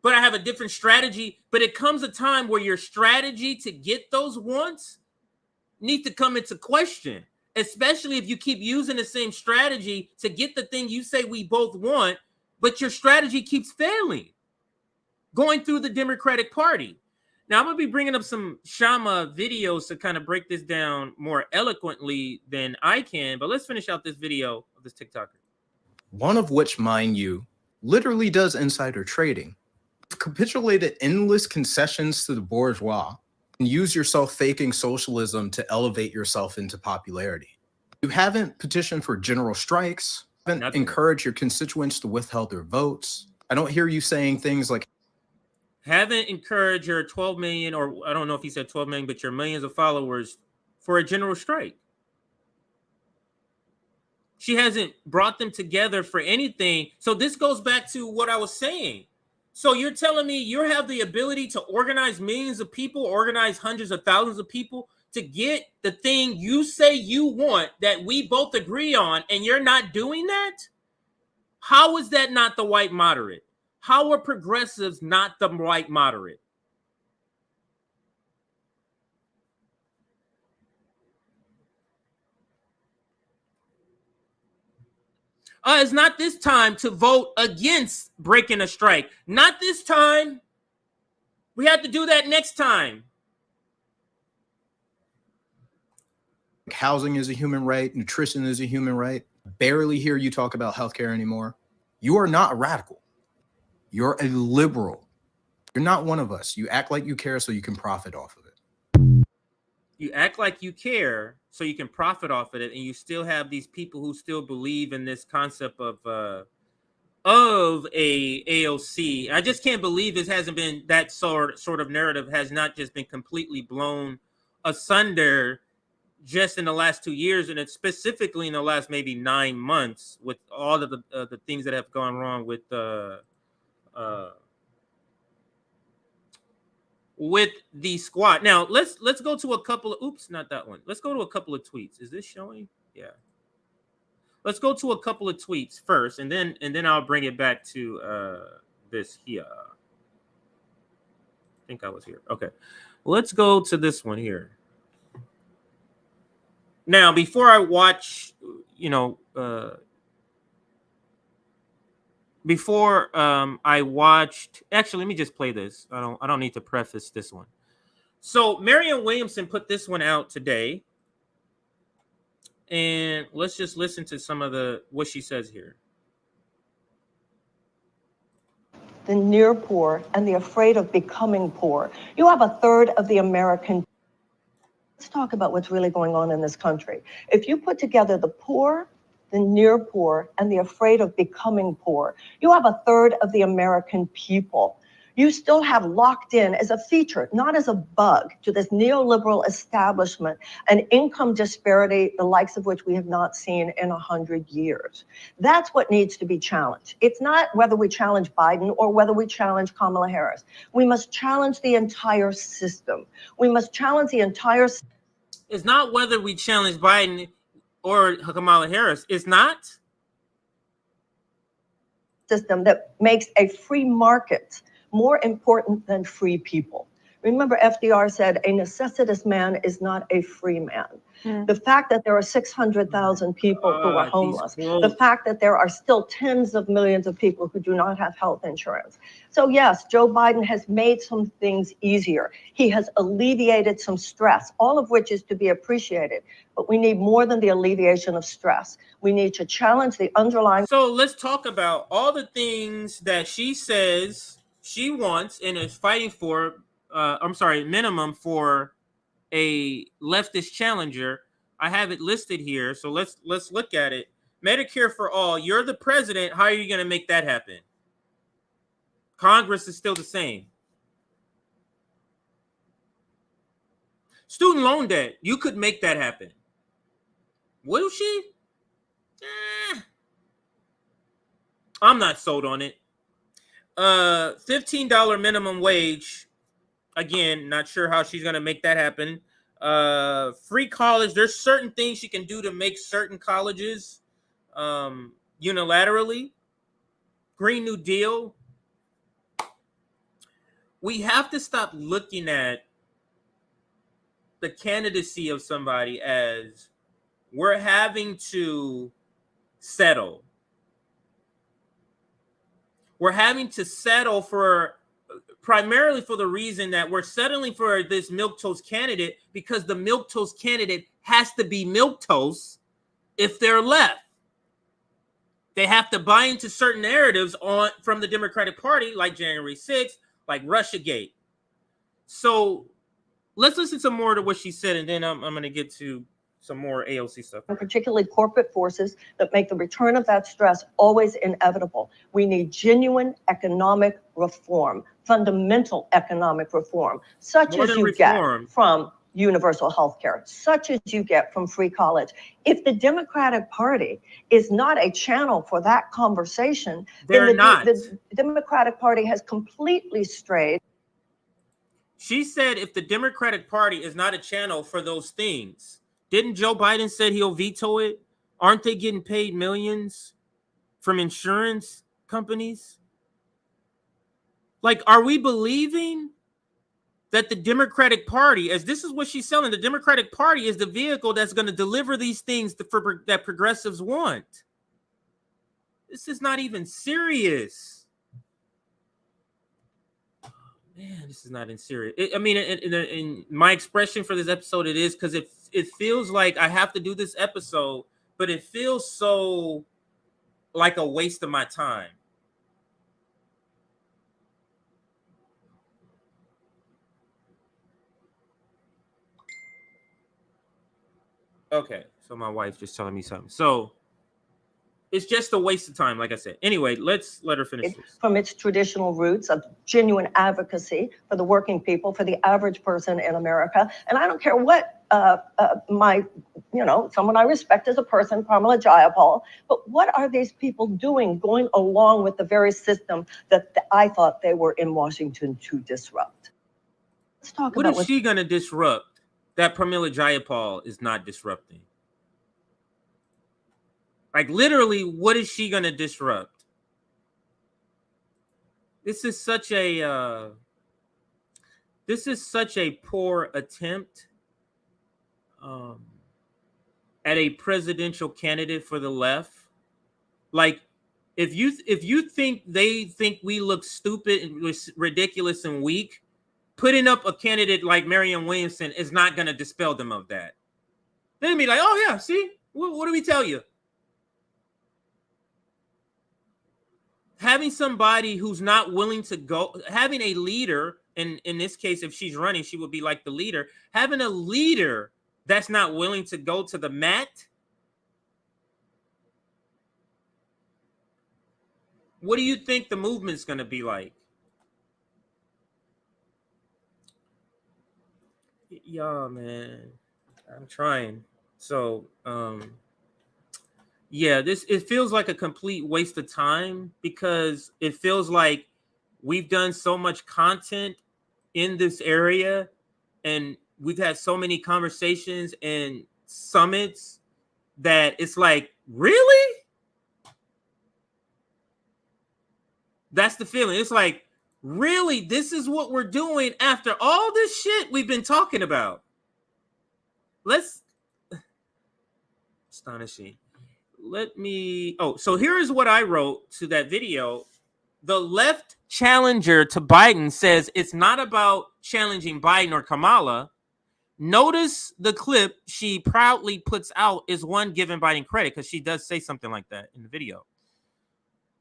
but I have a different strategy. But it comes a time where your strategy to get those wants need to come into question, especially if you keep using the same strategy to get the thing you say we both want, but your strategy keeps failing, going through the Democratic Party. Now, I'm going to be bringing up some Shama videos to kind of break this down more eloquently than I can, but let's finish out this video of this TikToker. One of which, mind you, literally does insider trading. You've capitulated endless concessions to the bourgeois and use yourself faking socialism to elevate yourself into popularity. You haven't petitioned for general strikes, haven't encouraged your constituents to withhold their votes. I don't hear you saying things like, haven't encouraged your 12 million, or I don't know if he said 12 million, but your millions of followers for a general strike. She hasn't brought them together for anything. So this goes back to what I was saying. So you're telling me you have the ability to organize millions of people, organize hundreds of thousands of people to get the thing you say you want that we both agree on, and you're not doing that? How is that not the white moderate? How are progressives not the white moderate? It's not this time to vote against breaking a strike. Not this time. We have to do that next time. housing is a human right, nutrition is a human right. Barely hear you talk about healthcare anymore. You are not a radical. You're a liberal. You're not one of us. You act like you care so you can profit off of it. You act like you care so you can profit off of it, and you still have these people who still believe in this concept of a AOC. I just can't believe this hasn't been, that sort of narrative has not just been completely blown asunder just in the last 2 years, and it's specifically in the last maybe 9 months with all of the things that have gone wrong with the squad. Now let's go to a couple of, oops, not that one. Let's go to a couple of tweets. Is this showing? Yeah. Let's go to a couple of tweets first, and then I'll bring it back to this here. I think I was here. Okay. Let's go to this one here. Now, before I watch, I watched, actually, let me just play this. I don't need to preface this one. So Marianne Williamson put this one out today, and let's just listen to some of what she says here. The near poor and the afraid of becoming poor. You have a third of the American. Let's talk about what's really going on in this country. If you put together the poor, the near poor, and the afraid of becoming poor, you have a third of the American people. You still have locked in as a feature, not as a bug, to this neoliberal establishment, an income disparity, the likes of which we have not seen in 100 years. That's what needs to be challenged. It's not whether we challenge Biden or whether we challenge Kamala Harris. We must challenge the entire system. We must challenge the entire system. It's not whether we challenge Biden or Kamala Harris. It's not. System that makes a free market more important than free people. Remember, FDR said, a necessitous man is not a free man. The fact that there are 600,000 people who are homeless, the fact that there are still tens of millions of people who do not have health insurance. So yes, Joe Biden has made some things easier. He has alleviated some stress, all of which is to be appreciated. But we need more than the alleviation of stress. We need to challenge the underlying. So let's talk about all the things that she says she wants and is fighting for minimum for a leftist challenger. I have it listed here, so let's look at it. Medicare for all. You're the president. How are you going to make that happen? Congress is still the same. Student loan debt. You could make that happen. Will she? I'm not sold on it. $15 minimum wage. Again, not sure how she's going to make that happen. Free college. There's certain things she can do to make certain colleges unilaterally. Green New Deal. We have to stop looking at the candidacy of somebody as we're having to settle. We're having to settle for primarily for the reason that we're settling for this milquetoast candidate because the milquetoast candidate has to be milquetoast if they're left. They have to buy into certain narratives from the Democratic Party, like January 6th, like Russiagate. So let's listen to more to what she said, and then I'm going to get to some more AOC stuff. And particularly corporate forces that make the return of that stress always inevitable. We need genuine economic reform, fundamental economic reform, such as you get from universal health care, such as you get from free college. If the Democratic Party is not a channel for that conversation, then the Democratic Party has completely strayed. She said if the Democratic Party is not a channel for those things, didn't Joe Biden said he'll veto it? Aren't they getting paid millions from insurance companies? Like, are we believing that the Democratic Party, as this is what she's selling, the Democratic Party is the vehicle that's going to deliver these things that progressives want? This is not even serious. Man, this is not in serious. In my expression for this episode, it is because it feels like I have to do this episode, but it feels so like a waste of my time. Okay, so my wife's just telling me something. So it's just a waste of time, like I said. Anyway, let's let her finish this. From its traditional roots of genuine advocacy for the working people, for the average person in America. And I don't care what someone I respect as a person, Pramila Jayapal, but what are these people doing going along with the very system that I thought they were in Washington to disrupt? Let's talk about what is she going to disrupt that Pramila Jayapal is not disrupting? Like, literally, what is she going to disrupt? This is such a poor attempt at a presidential candidate for the left. Like, if you think they think we look stupid and ridiculous and weak, putting up a candidate like Marianne Williamson is not going to dispel them of that. They'll be like, oh yeah, see, what do we tell you? Having somebody who's not willing to go, having a leader, and in this case, if she's running, she would be like the leader. Having a leader that's not willing to go to the mat. What do you think the movement's going to be like? Yeah, man, I'm trying. So, yeah, it feels like a complete waste of time because it feels like we've done so much content in this area and we've had so many conversations and summits that it's like, really? That's the feeling. It's like, really, this is what we're doing after all this shit we've been talking about. Astonishing. So here is what I wrote to that video. The left challenger to Biden says it's not about challenging Biden or Kamala. Notice the clip she proudly puts out is one giving Biden credit because she does say something like that in the video.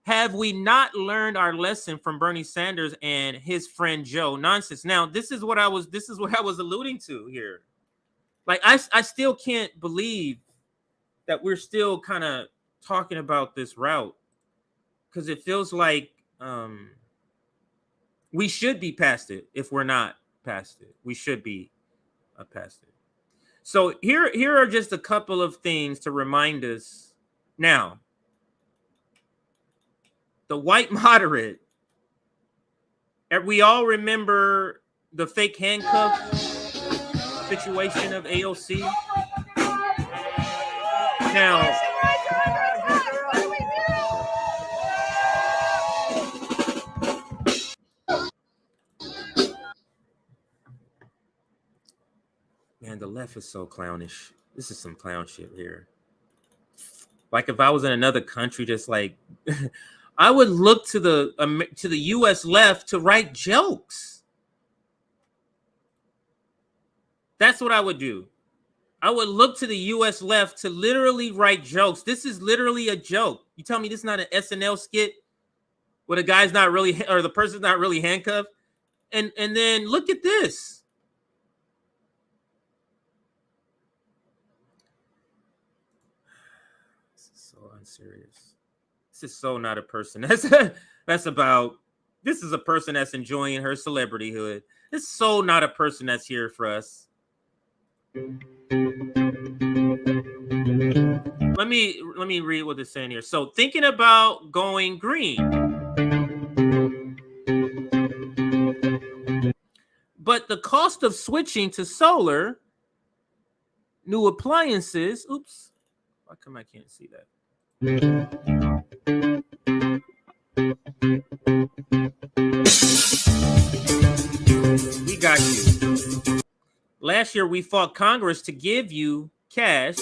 Have we not learned our lesson from Bernie Sanders and his friend Joe? Nonsense. Now, this is what I was alluding to here. Like, I still can't believe that we're still kind of talking about this route, because it feels like we should be past it. If we're not past it, we should be past it. So here are just a couple of things to remind us now. The white moderate. We all remember the fake handcuff situation of AOC. Now, man, the left is so clownish. This is some clown shit here. Like, if I was in another country, just like I would look to the U.S. left to write jokes. That's what I would do. I would look to the U.S. left to literally write jokes. This is literally a joke. You tell me this is not an SNL skit where the guy's not really, or the person's not really handcuffed? And then look at this. This is so unserious. This is so not a person that's about. This is a person that's enjoying her celebrityhood. It's so not a person that's here for us. Let me read what it's saying here. So, thinking about going green, but the cost of switching to solar, new appliances. Oops, how come I can't see that? We got you. Last year, we fought Congress to give you cash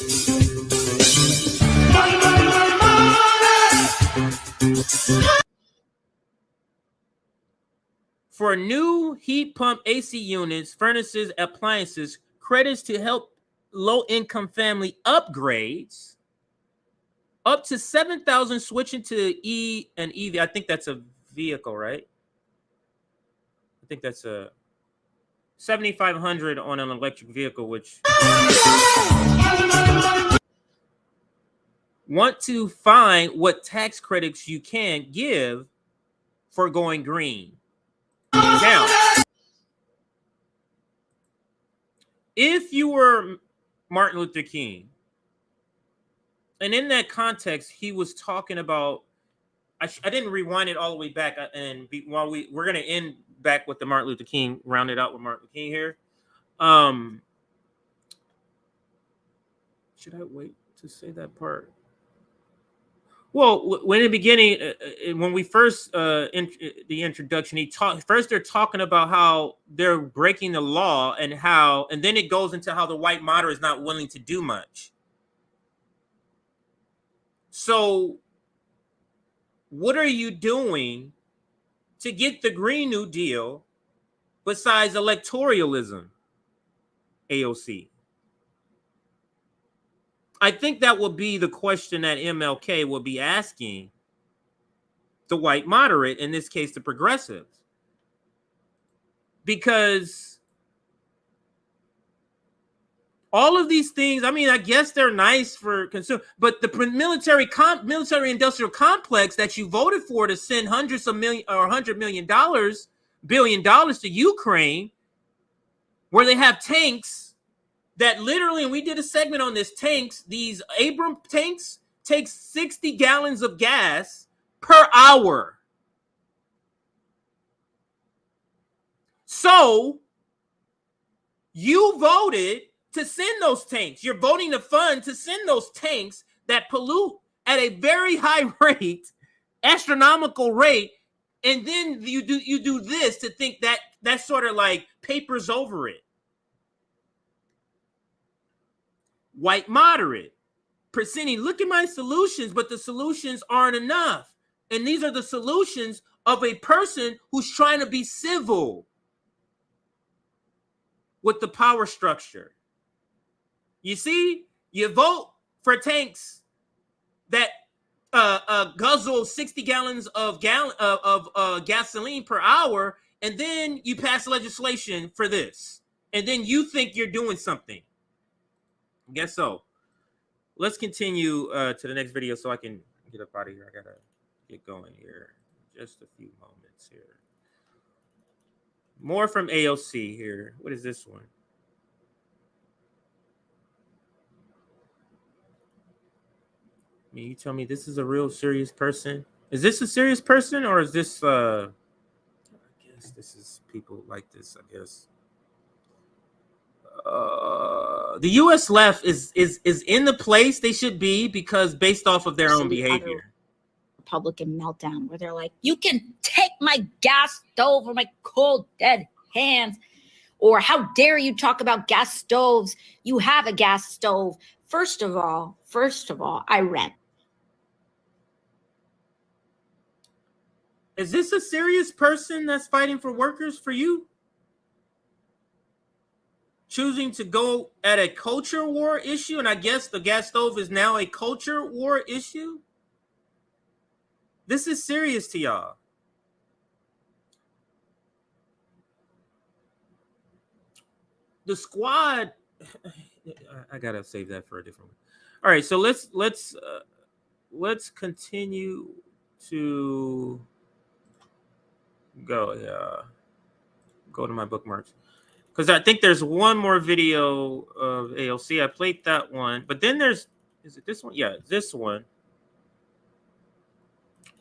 for new heat pump AC units, furnaces, appliances, credits to help low-income family upgrades, up to 7,000 switching to E and EV. I think that's a vehicle, right? I think that's a 7,500 on an electric vehicle, which want to find what tax credits you can give for going green. Now, if you were Martin Luther King, and in that context, he was talking about, I didn't rewind it all the way back, while we're going to end back with the Martin Luther King, round it out with Martin Luther King here. Should I wait to say that part? Well, when in the beginning, when we first the introduction, they're talking about how they're breaking the law and then it goes into how the white moderate is not willing to do much. So, what are you doing to get the Green New Deal besides electoralism, AOC? I think that will be the question that MLK will be asking the white moderate, in this case, the progressives. Because all of these things, I mean, I guess they're nice for consumer, but the military industrial complex that you voted for to send hundreds of million or $100 billion to Ukraine, where they have tanks that literally, and we did a segment on this, these Abrams tanks take 60 gallons of gas per hour. So you voted to send those tanks. You're voting to fund to send those tanks that pollute at a very high rate, astronomical rate, and then you do this to think that sort of like papers over it. White moderate, presenting, look at my solutions, but the solutions aren't enough. And these are the solutions of a person who's trying to be civil with the power structure. You see, you vote for tanks that guzzle 60 gallons of gasoline per hour, and then you pass legislation for this, and then you think you're doing something. I guess so. Let's continue to the next video so I can get up out of here. I gotta get going here. Just a few moments here. More from AOC here. What is this one? I mean, you tell me this is a real serious person. Is this a serious person, or is this I guess this is people like this, I guess. The US left is in the place they should be, because based off of their own behavior. Republican meltdown where they're like, you can take my gas stove or my cold dead hands, or how dare you talk about gas stoves? You have a gas stove. First of all, I rent. Is this a serious person that's fighting for workers for you? Choosing to go at a culture war issue, and I guess the gas stove is now a culture war issue? This is serious to y'all. The squad, I gotta save that for a different one. All right, so let's continue to go to my bookmarks, because I think there's one more video of AOC. I played that one, but then is it this one? Yeah, this one.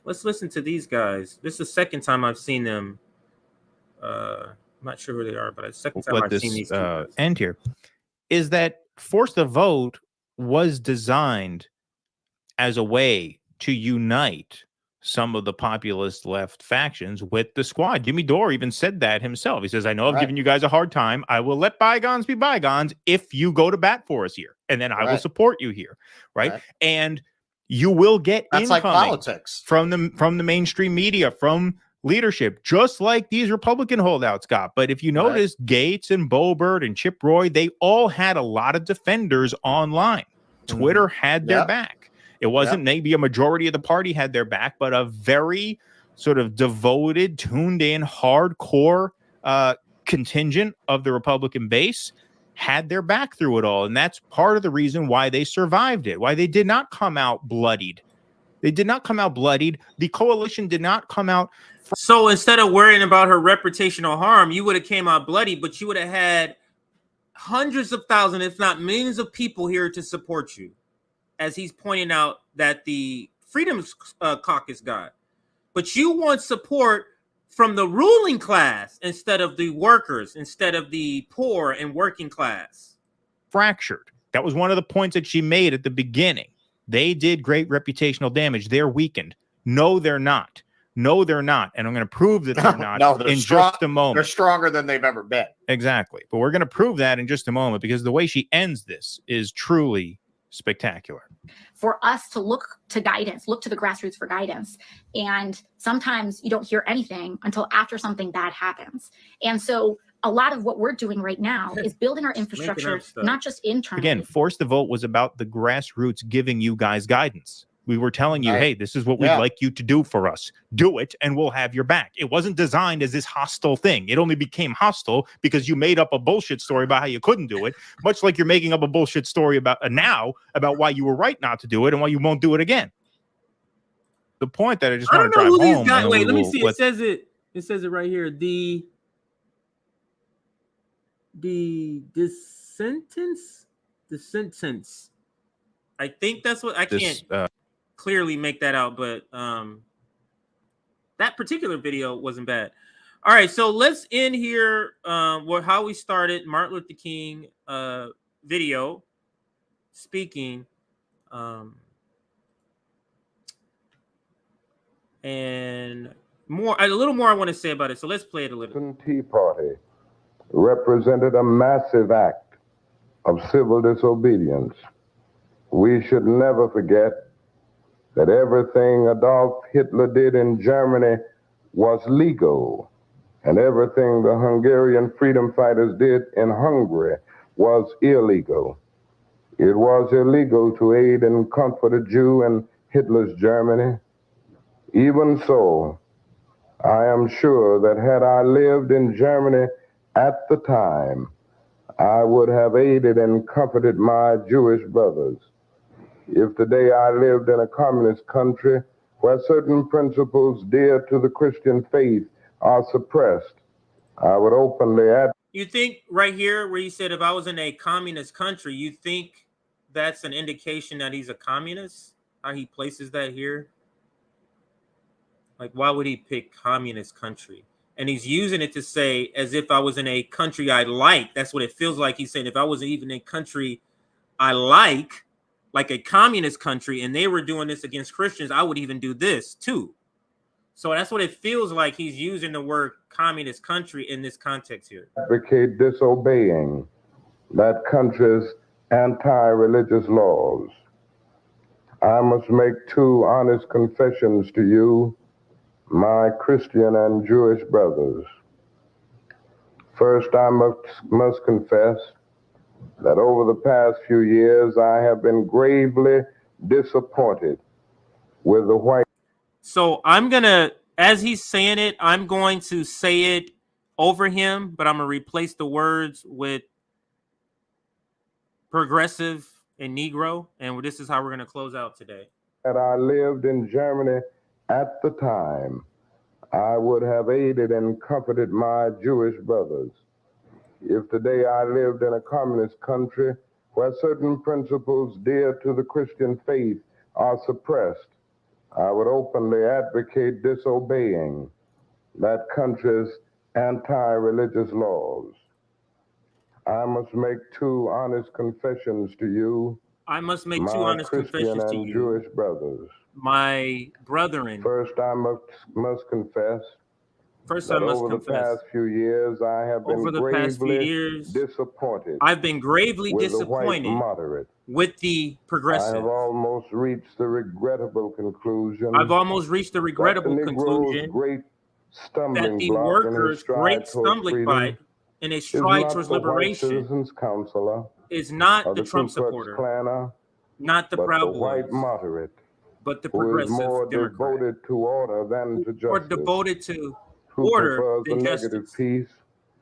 Let's listen to these guys. This is the second time I've seen them. I'm not sure who they are, but it's the second time I've seen these two guys. End here is that Force the Vote was designed as a way to unite some of the populist left factions with the squad. Jimmy Dore even said that himself. He says, I know I've given you guys a hard time. I will let bygones be bygones if you go to bat for us here. And then I will support you here. Right. And you will get incoming like politics from the mainstream media, from leadership, just like these Republican holdouts got. But if you notice, Gates and Boebert and Chip Roy, they all had a lot of defenders online. Twitter had their back. It wasn't maybe a majority of the party had their back, but a very sort of devoted, tuned in, hardcore contingent of the Republican base had their back through it all. And that's part of the reason why they survived it, why they did not come out bloodied. They did not come out bloodied. The coalition did not come out. So instead of worrying about her reputational harm, you would have came out bloody, but you would have had hundreds of thousands, if not millions of people here to support you, as he's pointing out that the Freedom Caucus got. But you want support from the ruling class instead of the workers, instead of the poor and working class. Fractured. That was one of the points that she made at the beginning. They did great reputational damage. They're weakened. No, they're not. No, they're not. And I'm going to prove that they're not in just a moment. They're stronger than they've ever been. Exactly. But we're going to prove that in just a moment, because the way she ends this is truly spectacular. For us to look to guidance, look to the grassroots for guidance. And sometimes you don't hear anything until after something bad happens. And so a lot of what we're doing right now is building our infrastructure, not just internally. Again, Force the Vote was about the grassroots giving you guys guidance. We were telling you, hey, this is what we'd like you to do for us. Do it, and we'll have your back. It wasn't designed as this hostile thing. It only became hostile because you made up a bullshit story about how you couldn't do it, much like you're making up a bullshit story about now about why you were right not to do it and why you won't do it again. The point that I just want to drive home. Wait, let me see. It says it right here. The sentence. I think that's what I can't clearly make that out, but that particular video wasn't bad. All right, so let's end here how we started. Martin Luther King video speaking, and a little more I want to say about it. So let's play it a little. Tea Party represented a massive act of civil disobedience. We should never forget that everything Adolf Hitler did in Germany was legal, and everything the Hungarian freedom fighters did in Hungary was illegal. It was illegal to aid and comfort a Jew, and Hitler's Germany. Even so, I am sure that had I lived in Germany at the time, I would have aided and comforted my Jewish brothers. If today I lived in a communist country where certain principles dear to the Christian faith are suppressed, I would openly advocate. You think right here where he said, if I was in a communist country, you think that's an indication that he's a communist? How he places that here? Like, why would he pick communist country? And he's using it to say, as if I was in a country I like. That's what it feels like. He's saying, if I wasn't even in a country I like a communist country, and they were doing this against Christians, I would even do this too. So that's what it feels like. He's using the word communist country in this context here. Advocate disobeying that country's anti-religious laws. I must make two honest confessions to you, my Christian and Jewish brothers. First, I must confess that over the past few years, I have been gravely disappointed with the white. So I'm going to, as he's saying it, I'm going to say it over him, but I'm going to replace the words with progressive and Negro. And this is how we're going to close out today. Had I lived in Germany at the time, I would have aided and comforted my Jewish brothers. If today I lived in a communist country where certain principles dear to the Christian faith are suppressed, I would openly advocate disobeying that country's anti-religious laws. I must make two honest confessions to you. I must make two my honest Christian confessions to and you, Jewish brothers. my brethren. First, I must confess. First, I must over confess. The past few years, I have been over the past few gravely years, disappointed. I've been gravely with disappointed the white moderate. with the progressive. I have almost reached the regrettable conclusion. I've almost reached the regrettable that the conclusion great stumbling that the block workers' great stumbling block in a stride towards liberation is not the Trump supporter, not the Proud Boys, white moderate, but the who progressive is more Democrat, devoted to order than to justice, or devoted to who order than negative justice, peace,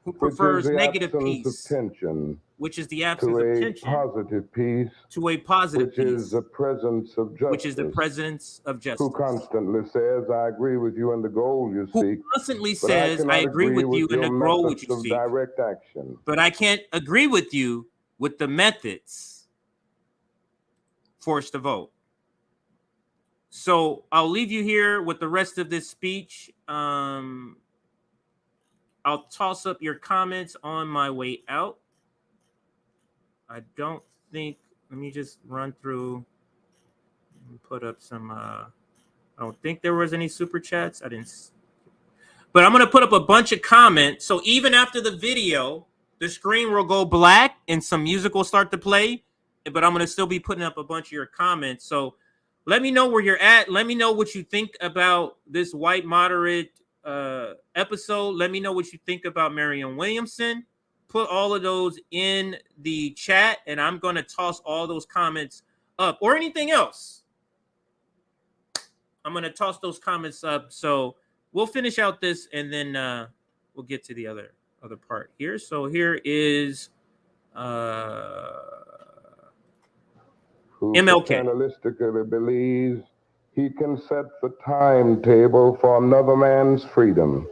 who prefers negative peace, peace, tension, which is the absence of tension, positive peace, to a positive which peace, is the presence of justice, which is the presence of justice, who constantly says, "I agree with you in the goal you seek," who constantly says, "I agree with you in the goal which you seek, direct action, but I can't agree with you with the methods forced to vote." So I'll leave you here with the rest of this speech. I'll toss up your comments on my way out. I don't think, let me just run through and put up some, I don't think there was any super chats. I didn't, but I'm going to put up a bunch of comments. So even after the video, the screen will go black and some music will start to play, but I'm going to still be putting up a bunch of your comments. So let me know where you're at. Let me know what you think about this white moderate episode. Let me know what you think about Marianne Williamson. Put all of those in the chat, and I'm going to toss all those comments up, or anything else. I'm going to toss those comments up. So we'll finish out this, and then we'll get to the other part here. So here is who MLK. paternalistically believes he can set the timetable for another man's freedom,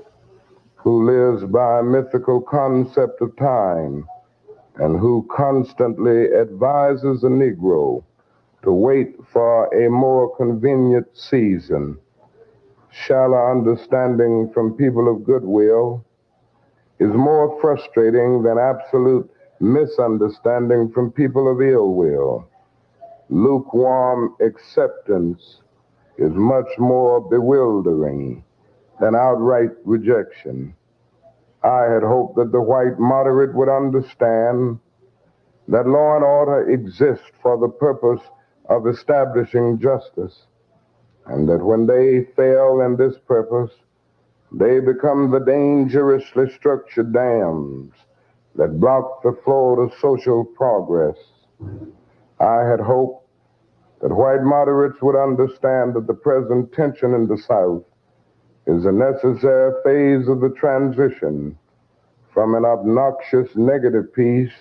who lives by a mythical concept of time, and who constantly advises the Negro to wait for a more convenient season. Shallow understanding from people of goodwill is more frustrating than absolute misunderstanding from people of ill will. Lukewarm acceptance is much more bewildering than outright rejection. I had hoped that the white moderate would understand that law and order exist for the purpose of establishing justice, and that when they fail in this purpose, they become the dangerously structured dams that block the flow to social progress. I had hoped that white moderates would understand that the present tension in the South is a necessary phase of the transition from an obnoxious negative peace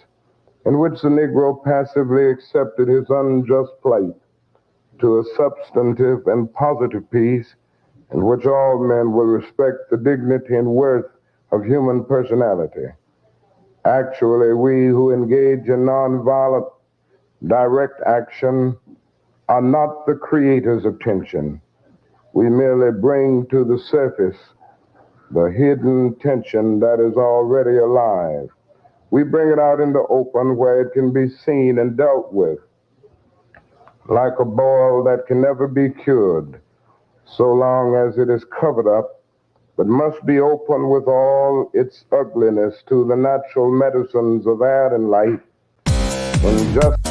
in which the Negro passively accepted his unjust plight to a substantive and positive peace in which all men will respect the dignity and worth of human personality. Actually, we who engage in nonviolent direct action are not the creators of tension. We merely bring to the surface the hidden tension that is already alive. We bring it out in the open where it can be seen and dealt with, like a boil that can never be cured, so long as it is covered up, but must be open with all its ugliness to the natural medicines of air and light. When just